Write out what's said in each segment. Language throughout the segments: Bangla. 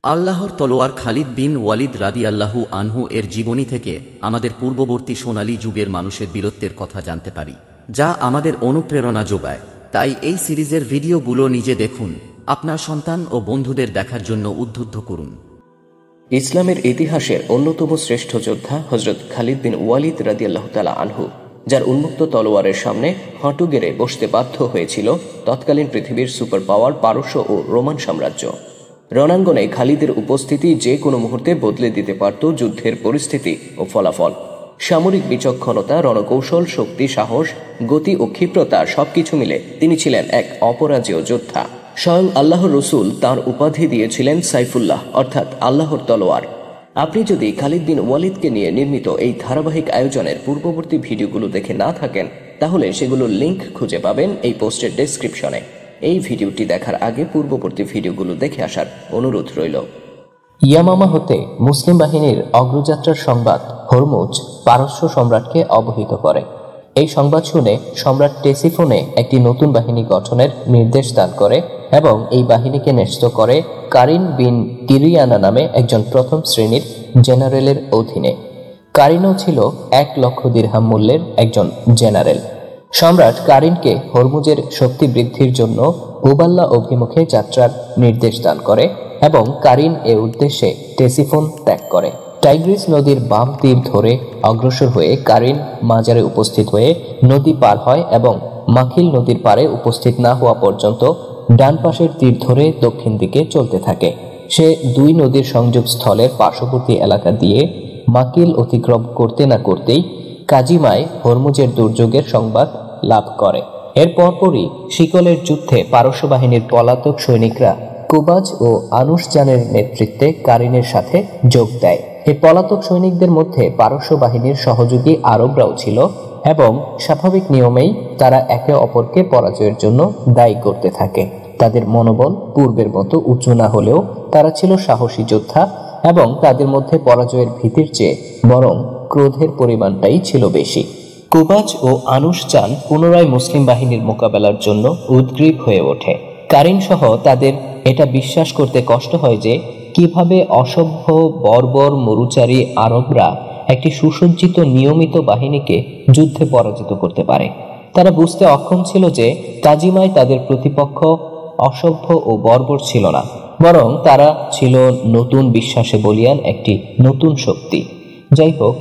আল্লাহর তলোয়ার খালিদ বিন ওয়ালিদ রাদিয়াল্লাহু আনহু এর জীবনী থেকে আমাদের পূর্ববর্তী সোনালী যুগের মানুষের বীরত্বের কথা জানতে পারি, যা আমাদের অনুপ্রেরণা যোগায়। তাই এই সিরিজের ভিডিওগুলো নিজে দেখুন, আপনার সন্তান ও বন্ধুদের দেখার জন্য উদ্বুদ্ধ করুন। ইসলামের ইতিহাসের অন্যতম শ্রেষ্ঠ যোদ্ধা হযরত খালিদ বিন ওয়ালিদ রাদিয়াল্লাহু তাআলা আনহু, যার উন্মুক্ত তলোয়ারের সামনে হাঁটু গেড়ে বসতে বাধ্য হয়েছিল তৎকালীন পৃথিবীর সুপার পাওয়ার পারস্য ও রোমান সাম্রাজ্য। রণাঙ্গনে খালিদের উপস্থিতি যে কোনো মুহূর্তে বদলে দিতে পারত যুদ্ধের পরিস্থিতি ও ফলাফল। সামরিক বিচক্ষণতা, রণকৌশল, শক্তি, সাহস, গতি ও ক্ষিপ্রতা সবকিছু মিলে তিনি ছিলেন এক অপরাজেয় যোদ্ধা। স্বয়ং আল্লাহর রসুল তাঁর উপাধি দিয়েছিলেন সাইফুল্লাহ, অর্থাৎ আল্লাহর তলোয়ার। আপনি যদি খালিদ বিন ওয়ালিদকে নিয়ে নির্মিত এই ধারাবাহিক আয়োজনের পূর্ববর্তী ভিডিওগুলো দেখে না থাকেন, তাহলে সেগুলোর লিঙ্ক খুঁজে পাবেন এই পোস্টের ডেসক্রিপশনে। এই ভিডিওটি দেখার আগে পূর্ববর্তী ভিডিওগুলো দেখে আসার অনুরোধ রইল। ইয়ামামা হতে মুসলিম বাহিনীর অগ্রযাত্রার সংবাদ হরমুজ পারস্য সম্রাটকে অবহিত করে। এই সংবাদ শুনে সম্রাট টেসিফোনে একটি নতুন বাহিনী গঠনের নির্দেশ দান করে এবং এই বাহিনীকে ন্যস্ত করে কারিন বিন কিরিয়ানা নামে একজন প্রথম শ্রেণীর জেনারেলের অধীনে। কারিনও ছিল 1,00,000 দিরহাম মূল্যের একজন জেনারেল। সম্রাট কারিনকে হরমুজের শক্তি বৃদ্ধির জন্য উবাল্লা অভিমুখে যাত্রার নির্দেশ দান করে এবং কারিন এ উদ্দেশ্যে টেসিফোন ত্যাগ করে। টাইগ্রিস নদীর বাম তীর ধরে অগ্রসর হয়ে কারিন মাজারে উপস্থিত হয়ে নদী পার হয় এবং মাখিল নদীর পারে উপস্থিত না হওয়া পর্যন্ত ডান পাশের তীর ধরে দক্ষিণ দিকে চলতে থাকে। সে দুই নদীর সংযোগ স্থলের পার্শ্ববর্তী এলাকা দিয়ে মাকিল অতিক্রম করতে না করতেই কাজিমায় হরমুজের দুর্যোগের সংবাদ লাভ করে। এর পরপরই শিকলের যুদ্ধে পারস্য বাহিনীর পলাতক সৈনিকরা কুবাজ ও আনুশজানের নেতৃত্বে কারিনের সাথে যোগ দেয়। এই পলাতক সৈনিকদের মধ্যে পারস্য বাহিনীর সহযোগী আরবরাও ছিল এবং স্বাভাবিক নিয়মেই তারা একে অপরকে পরাজয়ের জন্য দায়ী করতে থাকে। তাদের মনোবল পূর্বের মতো উঁচু না হলেও তারা ছিল সাহসী যোদ্ধা এবং তাদের মধ্যে পরাজয়ের ভীতির চেয়ে বরং ক্রোধের পরিমাণটাই ছিল বেশি। কুবাজ ও আনুশজান পুনরায় মুসলিম বাহিনীর মোকাবেলার জন্য উদ্গ্রীব হয়ে ওঠে। কারিন সহ তাদের এটা বিশ্বাস করতে কষ্ট হয় যে কিভাবে অসভ্য বর্বর মরুচারী আরবরা একটি সুসজ্জিত নিয়মিত বাহিনীকে যুদ্ধে পরাজিত করতে পারে। তারা বুঝতে অক্ষম ছিল যে কাজিমায় তাদের প্রতিপক্ষ অসভ্য ও বর্বর ছিল না, বরং তারা ছিল নতুন বিশ্বাসে বলিয়ান একটি নতুন শক্তি। যাই হোক,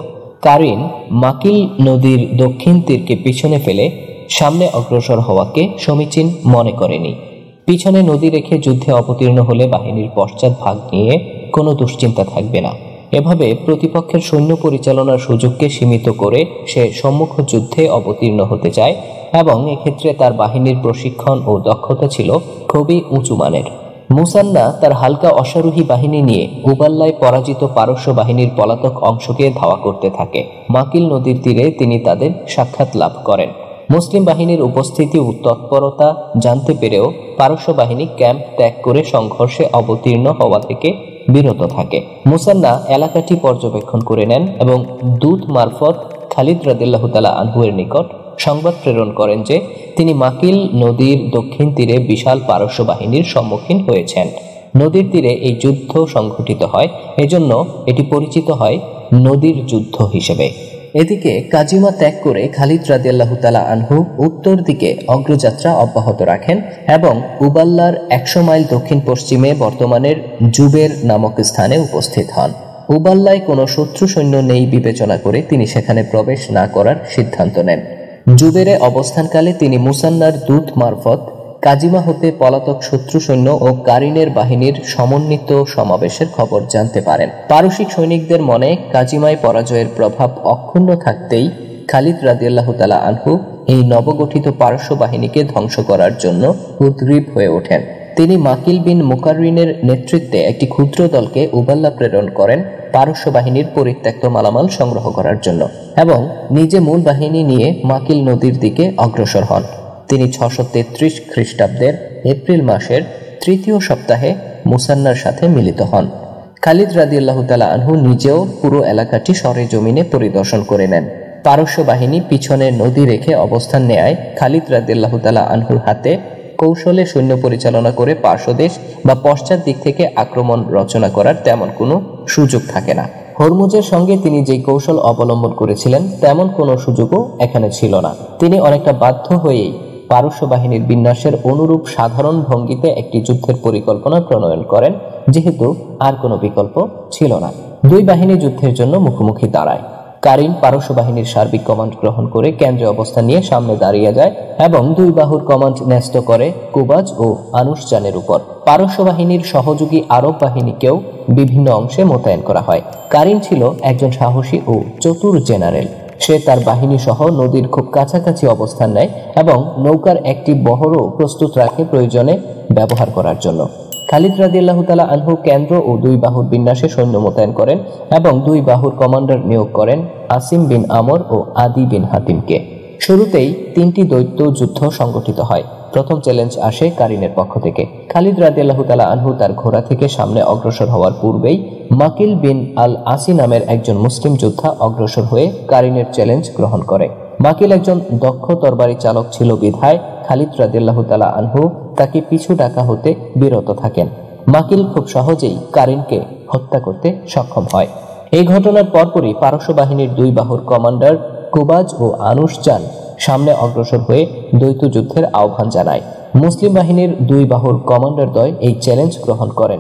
কারিন মাকিল নদীর দক্ষিণ তীরকে পিছনে ফেলে সামনে অগ্রসর হওয়াকে সমীচীন মনে করেনি। পিছনে নদী রেখে যুদ্ধে অবতীর্ণ হলে বাহিনীর পশ্চাৎ ভাগ নিয়ে কোনো দুশ্চিন্তা থাকবে না। এভাবে প্রতিপক্ষের সৈন্য পরিচালনার সুযোগকে সীমিত করে সে সম্মুখ যুদ্ধে অবতীর্ণ হতে চায় এবং এক্ষেত্রে তার বাহিনীর প্রশিক্ষণ ও দক্ষতা ছিল খুবই উঁচু মানের। মুসান্না তার হালকা অশ্বারোহী বাহিনী নিয়ে উবাল্লায় পরাজিত পারস্য বাহিনীর পলাতক অংশকে ধাওয়া করতে থাকে। মাকিল নদীর তীরে তিনি তাদের সাক্ষাৎ লাভ করেন। মুসলিম বাহিনীর উপস্থিতি ও তৎপরতা জানতে পেরেও পারস্য বাহিনী ক্যাম্প ত্যাগ করে সংঘর্ষে অবতীর্ণ হওয়া থেকে বিরত থাকে। মুসান্না এলাকাটি পর্যবেক্ষণ করে নেন এবং দূত মারফত খালিদ রাদিয়াল্লাহু তাআলা আনহুর নিকট সংবাদ প্রেরণ করেন যে তিনি মাকিল নদীর দক্ষিণ তীরে বিশাল পারস্য বাহিনীর সম্মুখীন হয়েছেন। নদীর তীরে এই যুদ্ধ সংঘটিত হয়, এজন্য এটি পরিচিত হয় নদীর যুদ্ধ হিসেবে। এদিকে কাজিমা ত্যাগ করে খালিদ রাদিয়াল্লাহু তাআলা আনহু উত্তর দিকে অগ্রযাত্রা অব্যাহত রাখেন এবং উবাল্লার 100 মাইল দক্ষিণ পশ্চিমে বর্তমানের জুবের নামক স্থানে উপস্থিত হন। উবাল্লায় কোনো শত্রু সৈন্য নেই বিবেচনা করে তিনি সেখানে প্রবেশ না করার সিদ্ধান্ত নেন। জুবেরে অবস্থানকালে তিনি মুসান্নার দূত মারফত কাজিমা হতে পলাতক শত্রু সৈন্য ও কারিনের বাহিনীর সমন্বিত সমাবেশের খবর জানতে পারেন। পারসিক সৈনিকদের মনে কাজিমায় পরাজয়ের প্রভাব অক্ষুণ্ণ থাকতেই খালিদ রাদিয়াল্লাহু তাআলা আনহু এই নবগঠিত পারস্য বাহিনীকে ধ্বংস করার জন্য উদ্গ্রীব হয়ে ওঠেন। তিনি মাকিল বিন মুকাররিনের নেতৃত্বে একটি ক্ষুদ্র দলকে উবাল্লা প্রেরণ করেন পারস্য বাহিনীর পরিত্যক্ত মালামাল সংগ্রহ করার জন্য এবং নিজে মূল বাহিনী নিয়ে মাকিল নদীর দিকে অগ্রসর হন। তিনি 633 খ্রিস্টাব্দের এপ্রিল মাসের 3য় সপ্তাহে মুসান্নার সাথে মিলিত হন। খালিদ রাদিয়াল্লাহু তাআলা আনহু নিজেও পুরো এলাকাটি সরেজমিনে পরিদর্শন করে নেন। পারস্য বাহিনী পিছনে নদী রেখে অবস্থান নেয় খালিদ রাদিয়াল্লাহু তাআলা আনহুর হাতে কৌশলে সৈন্য পরিচালনা করে পার্শ্বদেশ বা পশ্চাৎ দিক থেকে আক্রমণ রচনা করার তেমন কোনো সুযোগ থাকে না। হরমুজের সঙ্গে তিনি যে কৌশল অবলম্বন করেছিলেন তেমন কোনো সুযোগও এখানে ছিল না। তিনি অনেকটা বাধ্য হয়েই পারস্য বাহিনীর বিন্যাসের অনুরূপ সাধারণ ভঙ্গিতে একটি যুদ্ধের পরিকল্পনা প্রণয়ন করেন, যেহেতু আর কোনো বিকল্প ছিল না। দুই বাহিনী যুদ্ধের জন্য মুখোমুখি দাঁড়ায়। কারিন পারস্য বাহিনীর সার্বিক কমান্ড গ্রহণ করে কেন্দ্রে অবস্থান নিয়ে সামনে দাঁড়িয়ে যায় এবং দুই বাহুর কমান্ড ন্যস্ত করে কুবাজ ও আনুশজানের উপর। পারস্য বাহিনীর সহযোগী আরব বাহিনীকেও বিভিন্ন অংশে মোতায়েন করা হয়। কারিন ছিল একজন সাহসী ও চতুর জেনারেল। সে তার বাহিনী সহ নদীর খুব কাছাকাছি অবস্থান নেয় এবং নৌকার একটি বহরও প্রস্তুত রাখে প্রয়োজনে ব্যবহার করার জন্য। খালিদ রাদিয়াল্লাহু তাআলা আনহু কেন্দ্র ও দুই বাহুর বিন্যাসে সৈন্য মোতায়েন করেন এবং দুই বাহুর কমান্ডার নিয়োগ করেন আসিম বিন আমর ও আদি বিন হাতিমকে। শুরুতেই তিনটি দৈত্য যুদ্ধ সংগঠিত হয়। প্রথম চ্যালেঞ্জ আসে কারিনের পক্ষ থেকে। খালিদ রাদিয়াল্লাহু তাআলা আনহু তার ঘোড়া থেকে সামনে অগ্রসর হওয়ার পূর্বেই মাকিল বিন আল আসি নামের একজন মুসলিম যোদ্ধা অগ্রসর হয়ে কারিনের চ্যালেঞ্জ গ্রহণ করে। মাকিল একজন দক্ষ তরবারি চালক ছিল বিধায় খালিদ রাদিয়াল্লাহু তাআলা আনহু তাকে পিছু ডাকা হতে বিরত থাকেন। মাকিল খুব সহজেই কারিনকে হত্যা করতে সক্ষম হয়। এই ঘটনার পরপরই পারস্য বাহিনীর দুই বাহুর কমান্ডার কুবাজ ও আনুশজান সামনে অগ্রসর হয়ে দ্বৈত যুদ্ধের আহ্বান জানায়। মুসলিম বাহিনীর দুই বাহুর কমান্ডারদ্বয় এই চ্যালেঞ্জ গ্রহণ করেন।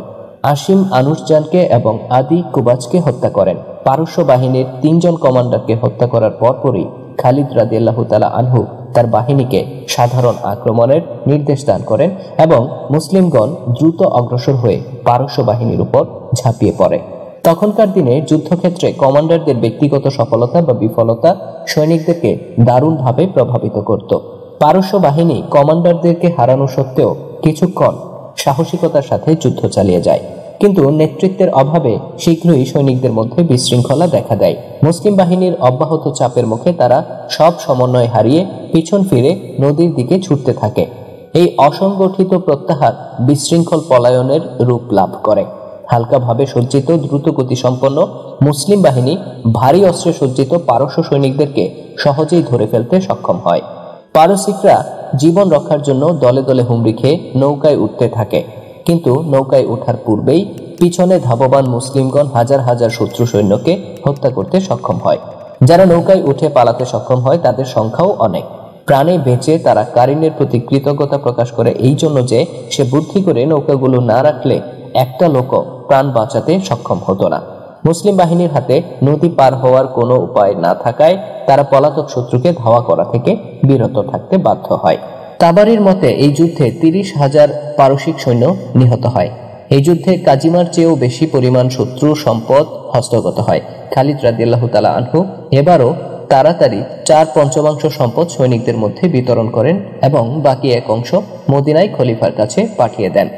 আসিম আনুশজানকে এবং আদি কুবাজকে হত্যা করেন। পারস্য বাহিনীর তিনজন কমান্ডারকে হত্যা করার পরপরই খালিদ রাদিয়াল্লাহু তাআলা আনহু তার বাহিনীকে সাধারণ আক্রমণের নির্দেশ দান করেন এবং মুসলিমগণ দ্রুত অগ্রসর হয়ে পারস্য বাহিনীর উপর ঝাঁপিয়ে পড়ে। তখনকার দিনে যুদ্ধক্ষেত্রে কমান্ডারদের ব্যক্তিগত সফলতা বা বিফলতা সৈনিকদেরকে দারুণভাবে প্রভাবিত করত। পারস্য বাহিনী কমান্ডারদেরকে হারানো সত্ত্বেও কিছুক্ষণ সাহসিকতার সাথে যুদ্ধ চালিয়ে যায়, কিন্তু নেতৃত্বের অভাবে শীঘ্রই সৈনিকদের মধ্যে বিশৃঙ্খলা দেখা দেয়। মুসলিম বাহিনীর অব্যাহত চাপের মুখে তারা সব সমন্বয় হারিয়ে পিছন ফিরে নদীর দিকে ছুটতে থাকে। এই অসংগঠিত প্রত্যাহার বিশৃঙ্খল পলায়নের রূপ লাভ করে। হালকাভাবে সজ্জিত দ্রুতগতি সম্পন্ন মুসলিম বাহিনী ভারী অস্ত্রে সজ্জিত পারস্য সৈনিকদেরকে সহজেই ধরে ফেলতে সক্ষম হয়। পারসিকরা জীবন রক্ষার জন্য দলে দলে হুমড়ি খেয়ে নৌকায় উঠতে থাকে, কিন্তু নৌকায় ওঠার পূর্বেই পিছনে ধাবমান মুসলিমগণ হাজার হাজার শত্রু সৈন্যকে হত্যা করতে সক্ষম হয়। যারা নৌকায় উঠে পালাতে সক্ষম হয় তাদের সংখ্যাও অনেক। প্রাণে বেঁচে তারা কারিনের প্রতি কৃতজ্ঞতা প্রকাশ করে এই জন্য যে সে বুদ্ধি করে নৌকাগুলো না রাখলে একটা লোকও প্রাণ বাঁচাতে সক্ষম হতো না। মুসলিম বাহিনীর হাতে নদী পার হওয়ার কোনো উপায় না থাকায় তারা পলাতক শত্রুকে ধাওয়া করা থেকে বিরত থাকতে বাধ্য হয়। তাবারির মতে এই যুদ্ধে 30,000 পারসিক সৈন্য নিহত হয়। এই যুদ্ধে কাজিমার চেয়েও বেশি পরিমাণ শত্রু সম্পদ হস্তগত হয়। খালিদ রাদিয়াল্লাহু তাআলা আনহু এবারও তাড়াতাড়ি 4/5 সম্পদ সৈনিকদের মধ্যে বিতরণ করেন এবং বাকি এক অংশ মদিনায় খলিফার কাছে পাঠিয়ে দেন।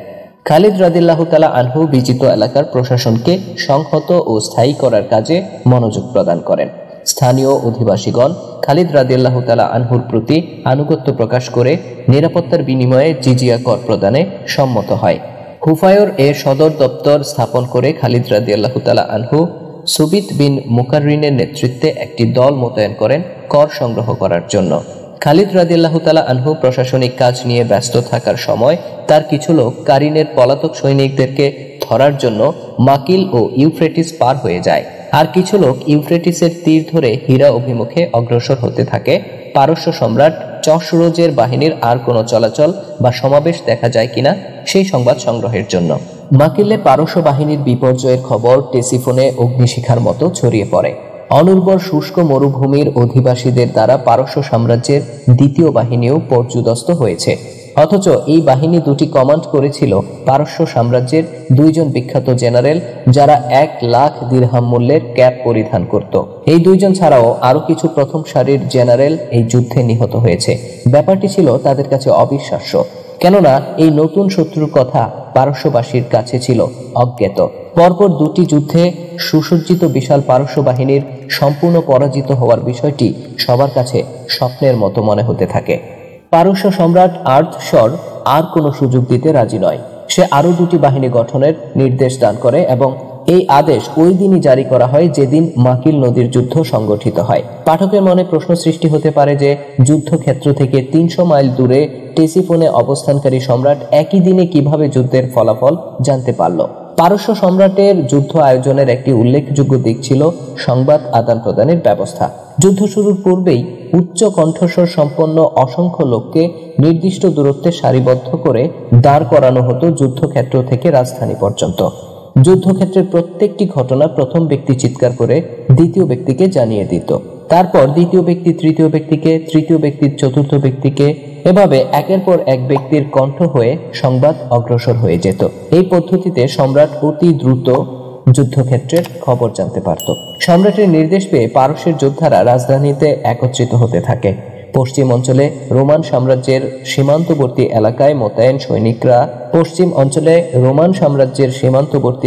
খালিদ রাদিয়াল্লাহু তাআলা আনহু বিজিত এলাকার প্রশাসনকে সংহত ও স্থায়ী করার কাজে মনোযোগ প্রদান করেন। স্থানীয় অধিবাসীগণ খালিদ রাদিয়াল্লাহু তাআলা আনহুর প্রতি আনুগত্য প্রকাশ করে নিরাপত্তার বিনিময়ে জিজিয়া কর প্রদানে সম্মত হয়। হুফায়র এর সদর দপ্তর স্থাপন করে খালিদ রাদিয়াল্লাহু তাআলা আনহু সুবিত বিন মুকাররিনের নেতৃত্বে একটি দল মোতায়েন করেন কর সংগ্রহ করার জন্য। খালিদ রাদিয়াল্লাহু তাআলা আনহু প্রশাসনিক কাজ নিয়ে ব্যস্ত থাকার সময় তার কিছু লোক কারিনের পলাতক সৈনিকদেরকে ধরার জন্য মাকিল ও ইউফ্রেটিস পার হয়ে যায়, আর কিছু লোক ইউফ্রেটিসের তীর ধরে হীরা অভিমুখে অগ্রসর হতে থাকে। পারস্য সম্রাট চশরোজের বাহিনীর আর কোনো চলাচল বা সমাবেশ দেখা যায় কিনা সেই সংবাদ সংগ্রহের জন্য। মাকিলে পারস্য বাহিনীর বিপর্যয়ের খবর টেসিফোনে অগ্নিশিখার মতো ছড়িয়ে পড়ে। অনুর্বর শুষ্ক মরুভূমির অধিবাসীদের দ্বারা পারস্য সাম্রাজ্যের দ্বিতীয় বাহিনীও পর্যুদস্ত হয়েছে। অথচ এই বাহিনী দুটি কমান্ড করেছিল পারস্য সাম্রাজ্যের দুইজন বিখ্যাত জেনারেল, যারা 1,00,000 দিরহাম মূল্যের ক্যাপ পরিধান করত। এই দুইজন ছাড়াও আরো কিছু প্রথম সারির জেনারেল এই যুদ্ধে নিহত হয়েছে। ব্যাপারটি ছিল তাদের কাছে অবিশ্বাস্য, কেননা এই নতুন শত্রুর কথা পারস্যবাসীর কাছে ছিল অজ্ঞাত। পরপর দুটি যুদ্ধে সুসজ্জিত বিশাল পারস্য বাহিনীর সম্পূর্ণ পরাজিত হওয়ার বিষয়টি সবার কাছে স্বপ্নের মতো মনে হতে থাকে। পারস্য সম্রাট আর্তশর আর কোনো সুযোগ দিতে রাজি নয়। সে আরো দুটি বাহিনী গঠনের নির্দেশ দান করে এবং এই আদেশ ওই দিনই জারি করা হয় যেদিন মাকিল নদীর যুদ্ধ সংগঠিত হয়। পাঠকের মনে প্রশ্ন সৃষ্টি হতে পারে যে যুদ্ধক্ষেত্র থেকে 300 মাইল দূরে টেসিফোনে অবস্থানকারী সম্রাট একই দিনে কিভাবে যুদ্ধের ফলাফল জানতে পারল। পারস্য সম্রাটের যুদ্ধ আয়োজনের একটি উল্লেখযোগ্য দিক ছিল সংবাদ আদান প্রদানের ব্যবস্থা। যুদ্ধ শুরুর পূর্বেই উচ্চ কণ্ঠস্বর সম্পন্ন অসংখ্য লোককে নির্দিষ্ট দূরত্বে সারিবদ্ধ করে দাঁড় করানো হতো যুদ্ধক্ষেত্র থেকে রাজধানী পর্যন্ত। যুদ্ধক্ষেত্রের প্রত্যেকটি ঘটনা প্রথম ব্যক্তি চিৎকার করে দ্বিতীয় ব্যক্তিকে জানিয়ে দিত। তারপর দ্বিতীয় ব্যক্তি তৃতীয় ব্যক্তিকে, তৃতীয় ব্যক্তি চতুর্থ ব্যক্তিকে, এভাবে একের পর এক ব্যক্তির কণ্ঠ হয়ে সংবাদ অগ্রসর হয়ে যেত। এই পদ্ধতিতে সম্রাট অতি দ্রুত যুদ্ধক্ষেত্রের খবর জানতে পারত। সম্রাটের নির্দেশ পেয়ে পারস্যের যোদ্ধারা রাজধানীতে একত্রিত হতে থাকে। পশ্চিম অঞ্চলে রোমান সাম্রাজ্যের সীমান্তবর্তী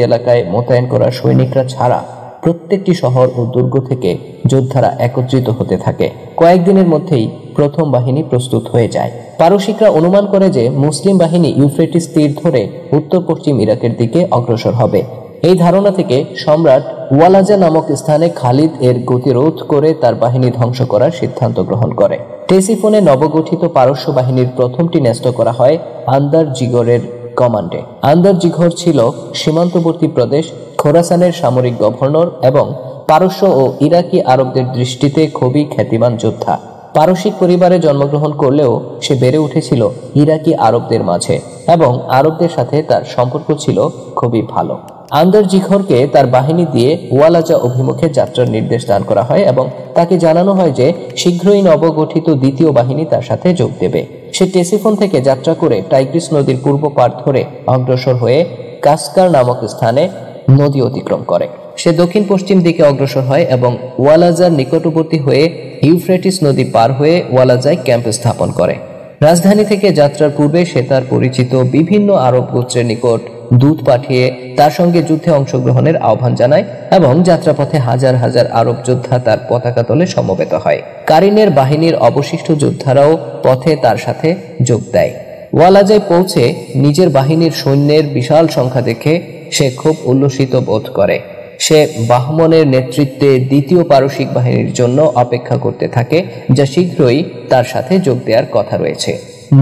এলাকায় মোতায়েন করা সৈনিকরা ছাড়া প্রত্যেকটি শহর ও দুর্গ থেকে যোদ্ধারা একত্রিত হতে থাকে। কয়েকদিনের মধ্যেই প্রথম বাহিনী প্রস্তুত হয়ে যায়। পারসিকরা অনুমান করে যে মুসলিম বাহিনী ইউফ্রেটিস তীর ধরে উত্তর পশ্চিম ইরাকের দিকে অগ্রসর হবে। এই ধারণা থেকে সম্রাট ওয়ালাজা নামক স্থানে খালিদ এর গতিরোধ করে তার বাহিনী ধ্বংস করার সিদ্ধান্ত গ্রহণ করে। টেসিফোনে নবগঠিত পারস্য বাহিনীর প্রথমটি ন্যস্ত করা হয় আন্দার জিগরের কমান্ডে। আন্দার জিগর ছিল সীমান্তবর্তী প্রদেশ খোরাসানের সামরিক গভর্নর এবং পারস্য ও ইরাকি আরবদের দৃষ্টিতে খুবই খ্যাতিমান যোদ্ধা। পারসিক পরিবারে জন্মগ্রহণ করলেও সে বেড়ে উঠেছিল ইরাকি আরবদের মাঝে এবং আরবদের সাথে তার সম্পর্ক ছিল খুবই ভালো। আন্দার জিখরকে তার বাহিনী দিয়ে ওয়ালাজা অভিমুখে যাত্রার নির্দেশ দান করা হয় এবং তাকে জানানো হয় যে শীঘ্রই নবগঠিত দ্বিতীয় বাহিনী তার সাথে যোগ দেবে। সে টেসিফোন থেকে যাত্রা করে টাইগ্রিস নদীর পূর্ব পার ধরে অগ্রসর হয়ে কাসকার নামক স্থানে নদী অতিক্রম করে। সে দক্ষিণ পশ্চিম দিকে অগ্রসর হয় এবং ওয়ালাজার নিকটবর্তী হয়ে ইউফ্রেটিস নদী পার হয়ে ওয়ালাজায় ক্যাম্প স্থাপন করে। রাজধানী থেকে যাত্রার পূর্বে সে তার পরিচিত বিভিন্ন আরব গোত্রের নিকট দূত পাঠিয়ে তার সঙ্গে যুদ্ধে অংশগ্রহণের আহ্বান জানায় এবং যাত্রাপথে হাজার হাজার আরব যোদ্ধা তার পতাকা তলে সমবেত হয়। কারিনের বাহিনীর অবশিষ্ট যোদ্ধারাও পথে তার সাথে যোগ দেয়। ওয়ালাজায় পৌঁছে নিজের বাহিনীর সৈন্যের বিশাল সংখ্যা দেখে সে খুব উল্লসিত বোধ করে। সে বাহমনের নেতৃত্বে দ্বিতীয় পারসিক বাহিনীর জন্য অপেক্ষা করতে থাকে, যা শীঘ্রই তার সাথে যোগ দেওয়ার কথা রয়েছে।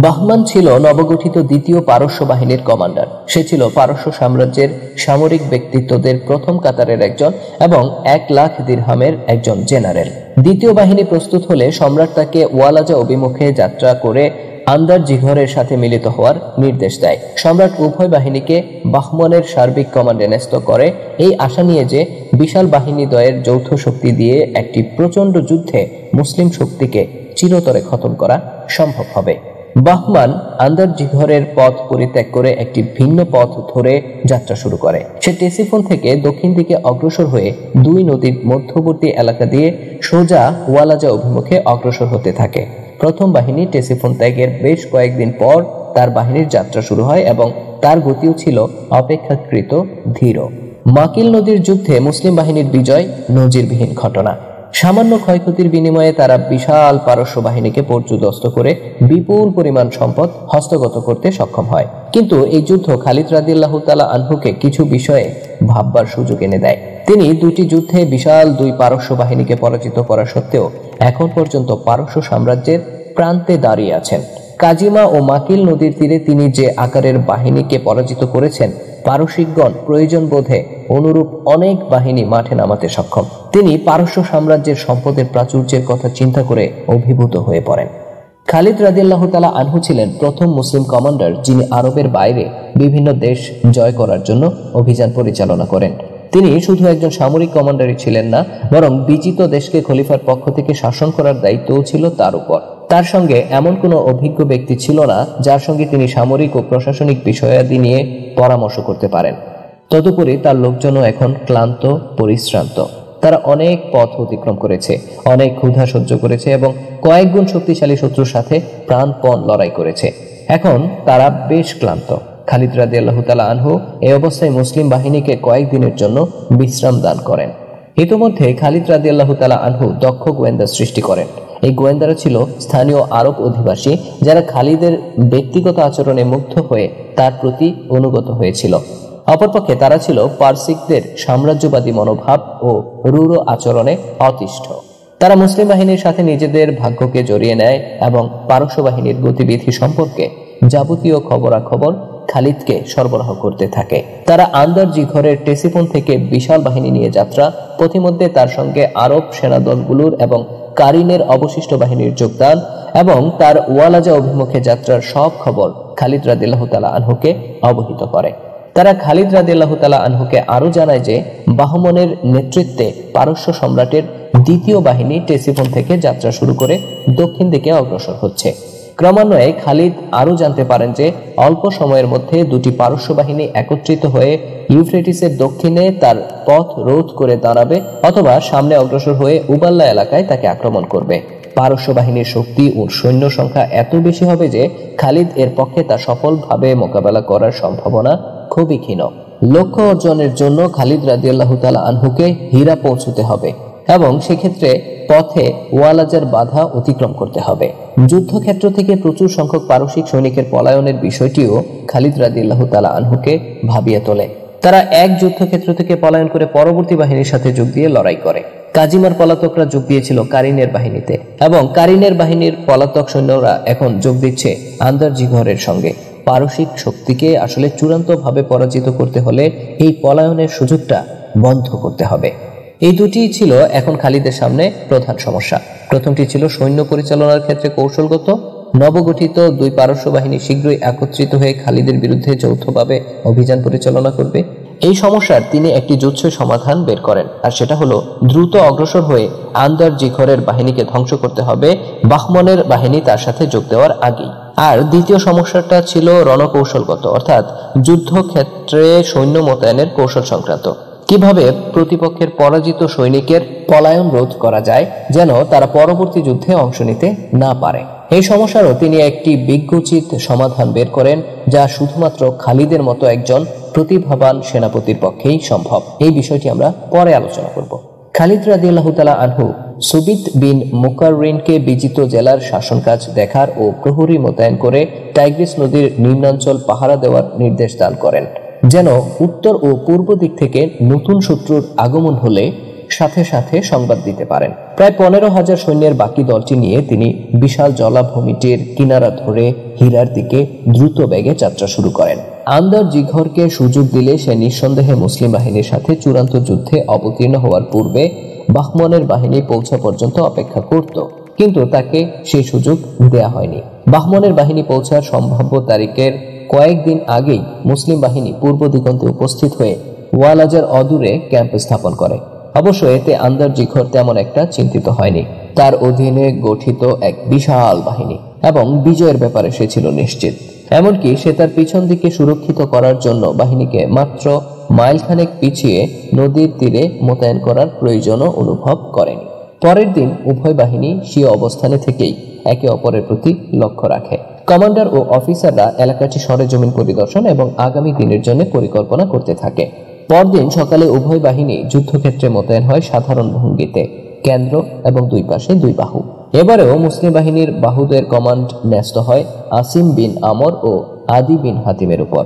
বাহমান ছিল নবগঠিত দ্বিতীয় পারস্য বাহিনীর কমান্ডার। সে ছিল পারস্য সাম্রাজ্যের সামরিক ব্যক্তিত্বদের প্রথম কাতারের একজন এবং 1,00,000 দিরহামের একজন জেনারেল। দ্বিতীয় বাহিনী প্রস্তুত হলে সম্রাট তাকে ওয়ালাজা অভিমুখে যাত্রা করে আন্দার জিঘরের সাথে মিলিত হওয়ার নির্দেশ দেয়। সম্রাট উভয় বাহিনীকে বাহমনের সার্বিক কমান্ডে ন্যস্ত করে এই আশা নিয়ে যে বিশাল বাহিনী দ্বয়ের যৌথ শক্তি দিয়ে একটি প্রচণ্ড যুদ্ধে মুসলিম শক্তিকে চিরতরে খতম করা সম্ভব হবে। বাহমান আন্দার জিঘরের পথ পরিত্যাগ করে একটি ভিন্ন পথ ধরে যাত্রা শুরু করে। সে টেসিফোন থেকে দক্ষিণ দিকে অগ্রসর হয়ে দুই নদীর মধ্যবর্তী এলাকা দিয়ে সোজা ওয়ালাজা অভিমুখে অগ্রসর হতে থাকে। প্রথম বাহিনী টেসিফোন ত্যাগের বেশ কয়েকদিন পর তার বাহিনীর যাত্রা শুরু হয় এবং তার গতিও ছিল অপেক্ষাকৃত ধীর। মাকিল নদীর যুদ্ধে মুসলিম বাহিনীর বিজয় নজিরবিহীন ঘটনা। সামান্য ক্ষয়ক্ষতির বিনিময়ে তারা বিশাল পারস্য বাহিনীকে পর্যুদস্ত করে বিপুল পরিমাণ সম্পদ হস্তগত করতে সক্ষম হয়। কিন্তু এই যুদ্ধ খালিদ রাদিয়াল্লাহু তাআলা আনহুকে কিছু বিষয়ে ভাববার সুযোগ এনে দেয়। তিনি দুটি যুদ্ধে বিশাল দুই পারস্য বাহিনীকে পরাজিত করা সত্ত্বেও এখন পর্যন্ত পারস্য সাম্রাজ্যের প্রান্তে দাঁড়িয়ে আছেন। কাজিমা ও মাকিল নদীর তীরে তিনি যে আকারের বাহিনীকে পরাজিত করেছেন, পারসিকগণ প্রয়োজন বোধে অনুরূপ অনেক বাহিনী মাঠে নামাতে সক্ষম। তিনি পারস্য সাম্রাজ্যের সম্পদের প্রাচুর্যের কথা চিন্তা করে অভিভূত হয়ে পড়েন। খালিদ রাদিয়াল্লাহু তাআলা আনহু ছিলেন প্রথম মুসলিম কমান্ডার যিনি আরবের বাইরে বিভিন্ন দেশ জয় করার জন্য অভিযান পরিচালনা করেন। তিনি শুধু একজন সামরিক কমান্ডারই ছিলেন না, বরং বিজিত দেশকে খলিফার পক্ষ থেকে শাসন করার দায়িত্বও ছিল তার উপর। তার সঙ্গে এমন কোনো অভিজ্ঞ ব্যক্তি ছিল না যার সঙ্গে তিনি সামরিক ও প্রশাসনিক বিষয়াদি নিয়ে পরামর্শ করতে পারেন। তদুপরি তার লোকজনও এখন ক্লান্ত, পরিশ্রান্ত। তারা অনেক পথ অতিক্রম করেছে, অনেক ক্ষুধা সহ্য করেছে এবং কয়েক গুণ শক্তিশালী শত্রুর সাথে প্রাণপণ লড়াই করেছে। এখন তারা বেশ ক্লান্ত। খালিদ রাদিয়াল্লাহু তাআলা আনহু এই অবস্থায় মুসলিম বাহিনীকে কয়েকদিনের জন্য বিশ্রাম দান করেন। ইতোমধ্যে খালিদ রাদিয়াল্লাহু তাআলা আনহু দক্ষ গোয়েন্দা সৃষ্টি করেন। এই গোয়েন্দারা ছিল স্থানীয় আরব অধিবাসী যারা খালিদের ব্যক্তিগত আচরণে মুগ্ধ হয়ে তার প্রতি অনুগত হয়েছিল। অপরপক্ষে তারা ছিল পারসিকদের সাম্রাজ্যবাদী মনোভাব ও রূঢ় আচরণে অতিষ্ঠ। তারা মুসলিম বাহিনীর সাথে নিজেদের ভাগ্যকে জড়িয়ে নেয় এবং পারস্য বাহিনীর গতিবিধি সম্পর্কে যাবতীয় খবরাখবর খালিদকে সরবরাহ করতে থাকে। তারা আন্দার জিঘরের টেসিফোন থেকে বিশাল বাহিনী নিয়ে যাত্রা, পথিমধ্যে তার সঙ্গে আরব সেনাদলগুলোর এবং কারিনের অবশিষ্ট বাহিনীর যোগদান এবং তার ওয়ালাজা অভিমুখে যাত্রার সব খবর খালিদ রাদিয়াল্লাহু তাআলা আনহুকে অবহিত করে। তারা খালিদ রাদিয়াল্লাহু তাআলা আনহুকে আরো জানায় যে বাহমনের নেতৃত্বে পারস্য সম্রাটের দ্বিতীয় বাহিনী টেসিফোন থেকে যাত্রা শুরু করে দক্ষিণ দিকে অগ্রসর হচ্ছে। ক্রমান্বয়ে খালিদ আরো জানতে পারেন যে অল্প সময়ের মধ্যে দুটি পারস্য বাহিনী একত্রিত হয়ে ইউফ্রেটিসের দক্ষিণে তার পথ রোধ করে দাঁড়াবে অথবা সামনে অগ্রসর হয়ে উবাল্লা এলাকায় তাকে আক্রমণ করবে। পারস্য বাহিনীর শক্তি ও সৈন্য সংখ্যা এত বেশি হবে যে খালিদ এর পক্ষে তা সফলভাবে মোকাবেলা করার সম্ভাবনা খুবই ক্ষীণ। লক্ষ্য অর্জনের জন্য খালিদ রাদিয়াল্লাহু তাআলা আনহুকে হীরা পৌঁছতে হবে এবং সেক্ষেত্রে পথে ওয়ালাজার বাধা অতিক্রম করতে হবে। যুদ্ধক্ষেত্র থেকে প্রচুর সংখ্যক পারসিক সৈনিকের পলায়নের বিষয়টিও খালিদ রাদিয়াল্লাহু তাআলা আনহুকে ভাবিয়ে তোলে। তারা এক যুদ্ধক্ষেত্র থেকে পলায়ন করে পরবর্তী বাহিনীর সাথে যোগ দিয়ে লড়াই করে। কাজিমার পলাতকরা যোগ দিয়েছিল কারিনের বাহিনীতে এবং কারিনের বাহিনীর পলাতক সৈন্যরা এখন যোগ দিচ্ছে আন্দার জিঘরের সঙ্গে। পারসিক শক্তিকে আসলে চূড়ান্তভাবে পরাজিত করতে হলে এই পলায়নের সুযোগটা বন্ধ করতে হবে। এই দুটি ছিল এখন খালিদের সামনে প্রধান সমস্যা। প্রথমটি ছিল সৈন্য পরিচালনার ক্ষেত্রে কৌশলগত। নবগঠিত দুই পারস্য বাহিনী শীঘ্রই একত্রিত হয়ে খালিদের বিরুদ্ধে যৌথভাবে অভিযান পরিচালনা করবে। এই সমস্যার তিনি একটি জুৎস সমাধান বের করেন, আর সেটা হলো দ্রুত অগ্রসর হয়ে আন্দার জিঘরের বাহিনীকে ধ্বংস করতে হবে বাহমনের বাহিনী তার সাথে যোগ দেওয়ার আগেই। আর দ্বিতীয় সমস্যাটা ছিল রণকৌশলগত, অর্থাৎ যুদ্ধক্ষেত্রে সৈন্য মোতায়েনের কৌশল সংক্রান্ত। কিভাবে প্রতিপক্ষের পরাজিত সৈনিকের পলায়ন রোধ করা যায় যেন তারা পরবর্তী যুদ্ধে অংশ নিতে না পারে। এই সমস্যারও তিনি একটি বিজ্ঞোচিত সমাধান বের করেন, যা শুধুমাত্র খালিদের মতো একজন প্রতিভাবান সেনাপতির পক্ষেই সম্ভব। এই বিষয়টি আমরা পরে আলোচনা করব। খালিদ রাদিয়াল্লাহু তাআলা আনহু সুবিত বিন মুকাররিনকে বিজিত জেলার শাসন কাজ দেখার ও প্রহরী মোতায়েন করে টাইগ্রিস নদীর নিম্নাঞ্চল পাহারা দেওয়ার নির্দেশ দান করেন, যেন উত্তর ও পূর্ব দিক থেকে নতুন শত্রুর আগমন হলে সাথে সাথে সংবাদ দিতে পারেন। প্রায় 15,000 সৈন্যের বাকি দলটি নিয়ে তিনি বিশাল জলাভূমিটির কিনারা ধরে হীরার দিকে দ্রুত বেগে যাত্রা শুরু করেন। আন্দার জিঘরকে সুযোগ দিলে সে নিঃসন্দেহে মুসলিম বাহিনীর সাথে চূড়ান্ত যুদ্ধে অবতীর্ণ হওয়ার পূর্বে বাহমনের বাহিনী পৌঁছা পর্যন্ত অপেক্ষা করত, কিন্তু তাকে সেই সুযোগ দেয়া হয়নি। বাহমনের বাহিনী পৌঁছার সম্ভাব্য তারিখের কয়েকদিন আগেই মুসলিম বাহিনী পূর্ব দিগন্তে উপস্থিত হয়ে ওয়ালাজার অদূরে ক্যাম্প স্থাপন করে। অবশ্য এতে আন্দার জিঘর তেমন একটা চিন্তিত হয়নি। তার অধীনে গঠিত এক বিশাল বাহিনী এবং বিজয়ের ব্যাপারে সে ছিল নিশ্চিত। এমনকি সে তার পিছন দিকে সুরক্ষিত করার জন্য বাহিনীকে মাত্র মাইলখানেক পিছিয়ে নদীর তীরে মোতায়েন করার প্রয়োজনও অনুভব করেনি। পরের দিন উভয় বাহিনী স্বীয় অবস্থানে থেকেই একে অপরের প্রতি লক্ষ্য রাখে। কমান্ডার ও অফিসাররা এলাকাটি সরেজমিন পরিদর্শন এবং আগামী দিনের জন্য পরিকল্পনা করতে থাকে। পরদিন সকালে উভয় বাহিনী যুদ্ধক্ষেত্রে মোতায়েন হয় সাধারণ ভঙ্গিতে, কেন্দ্র এবং দুই পাশে দুই বাহু। এবারেও মুসলিম বাহিনীর বাহুদের কমান্ড ন্যস্ত হয় আসিম বিন আমর ও আদি বিন হাতিমের উপর।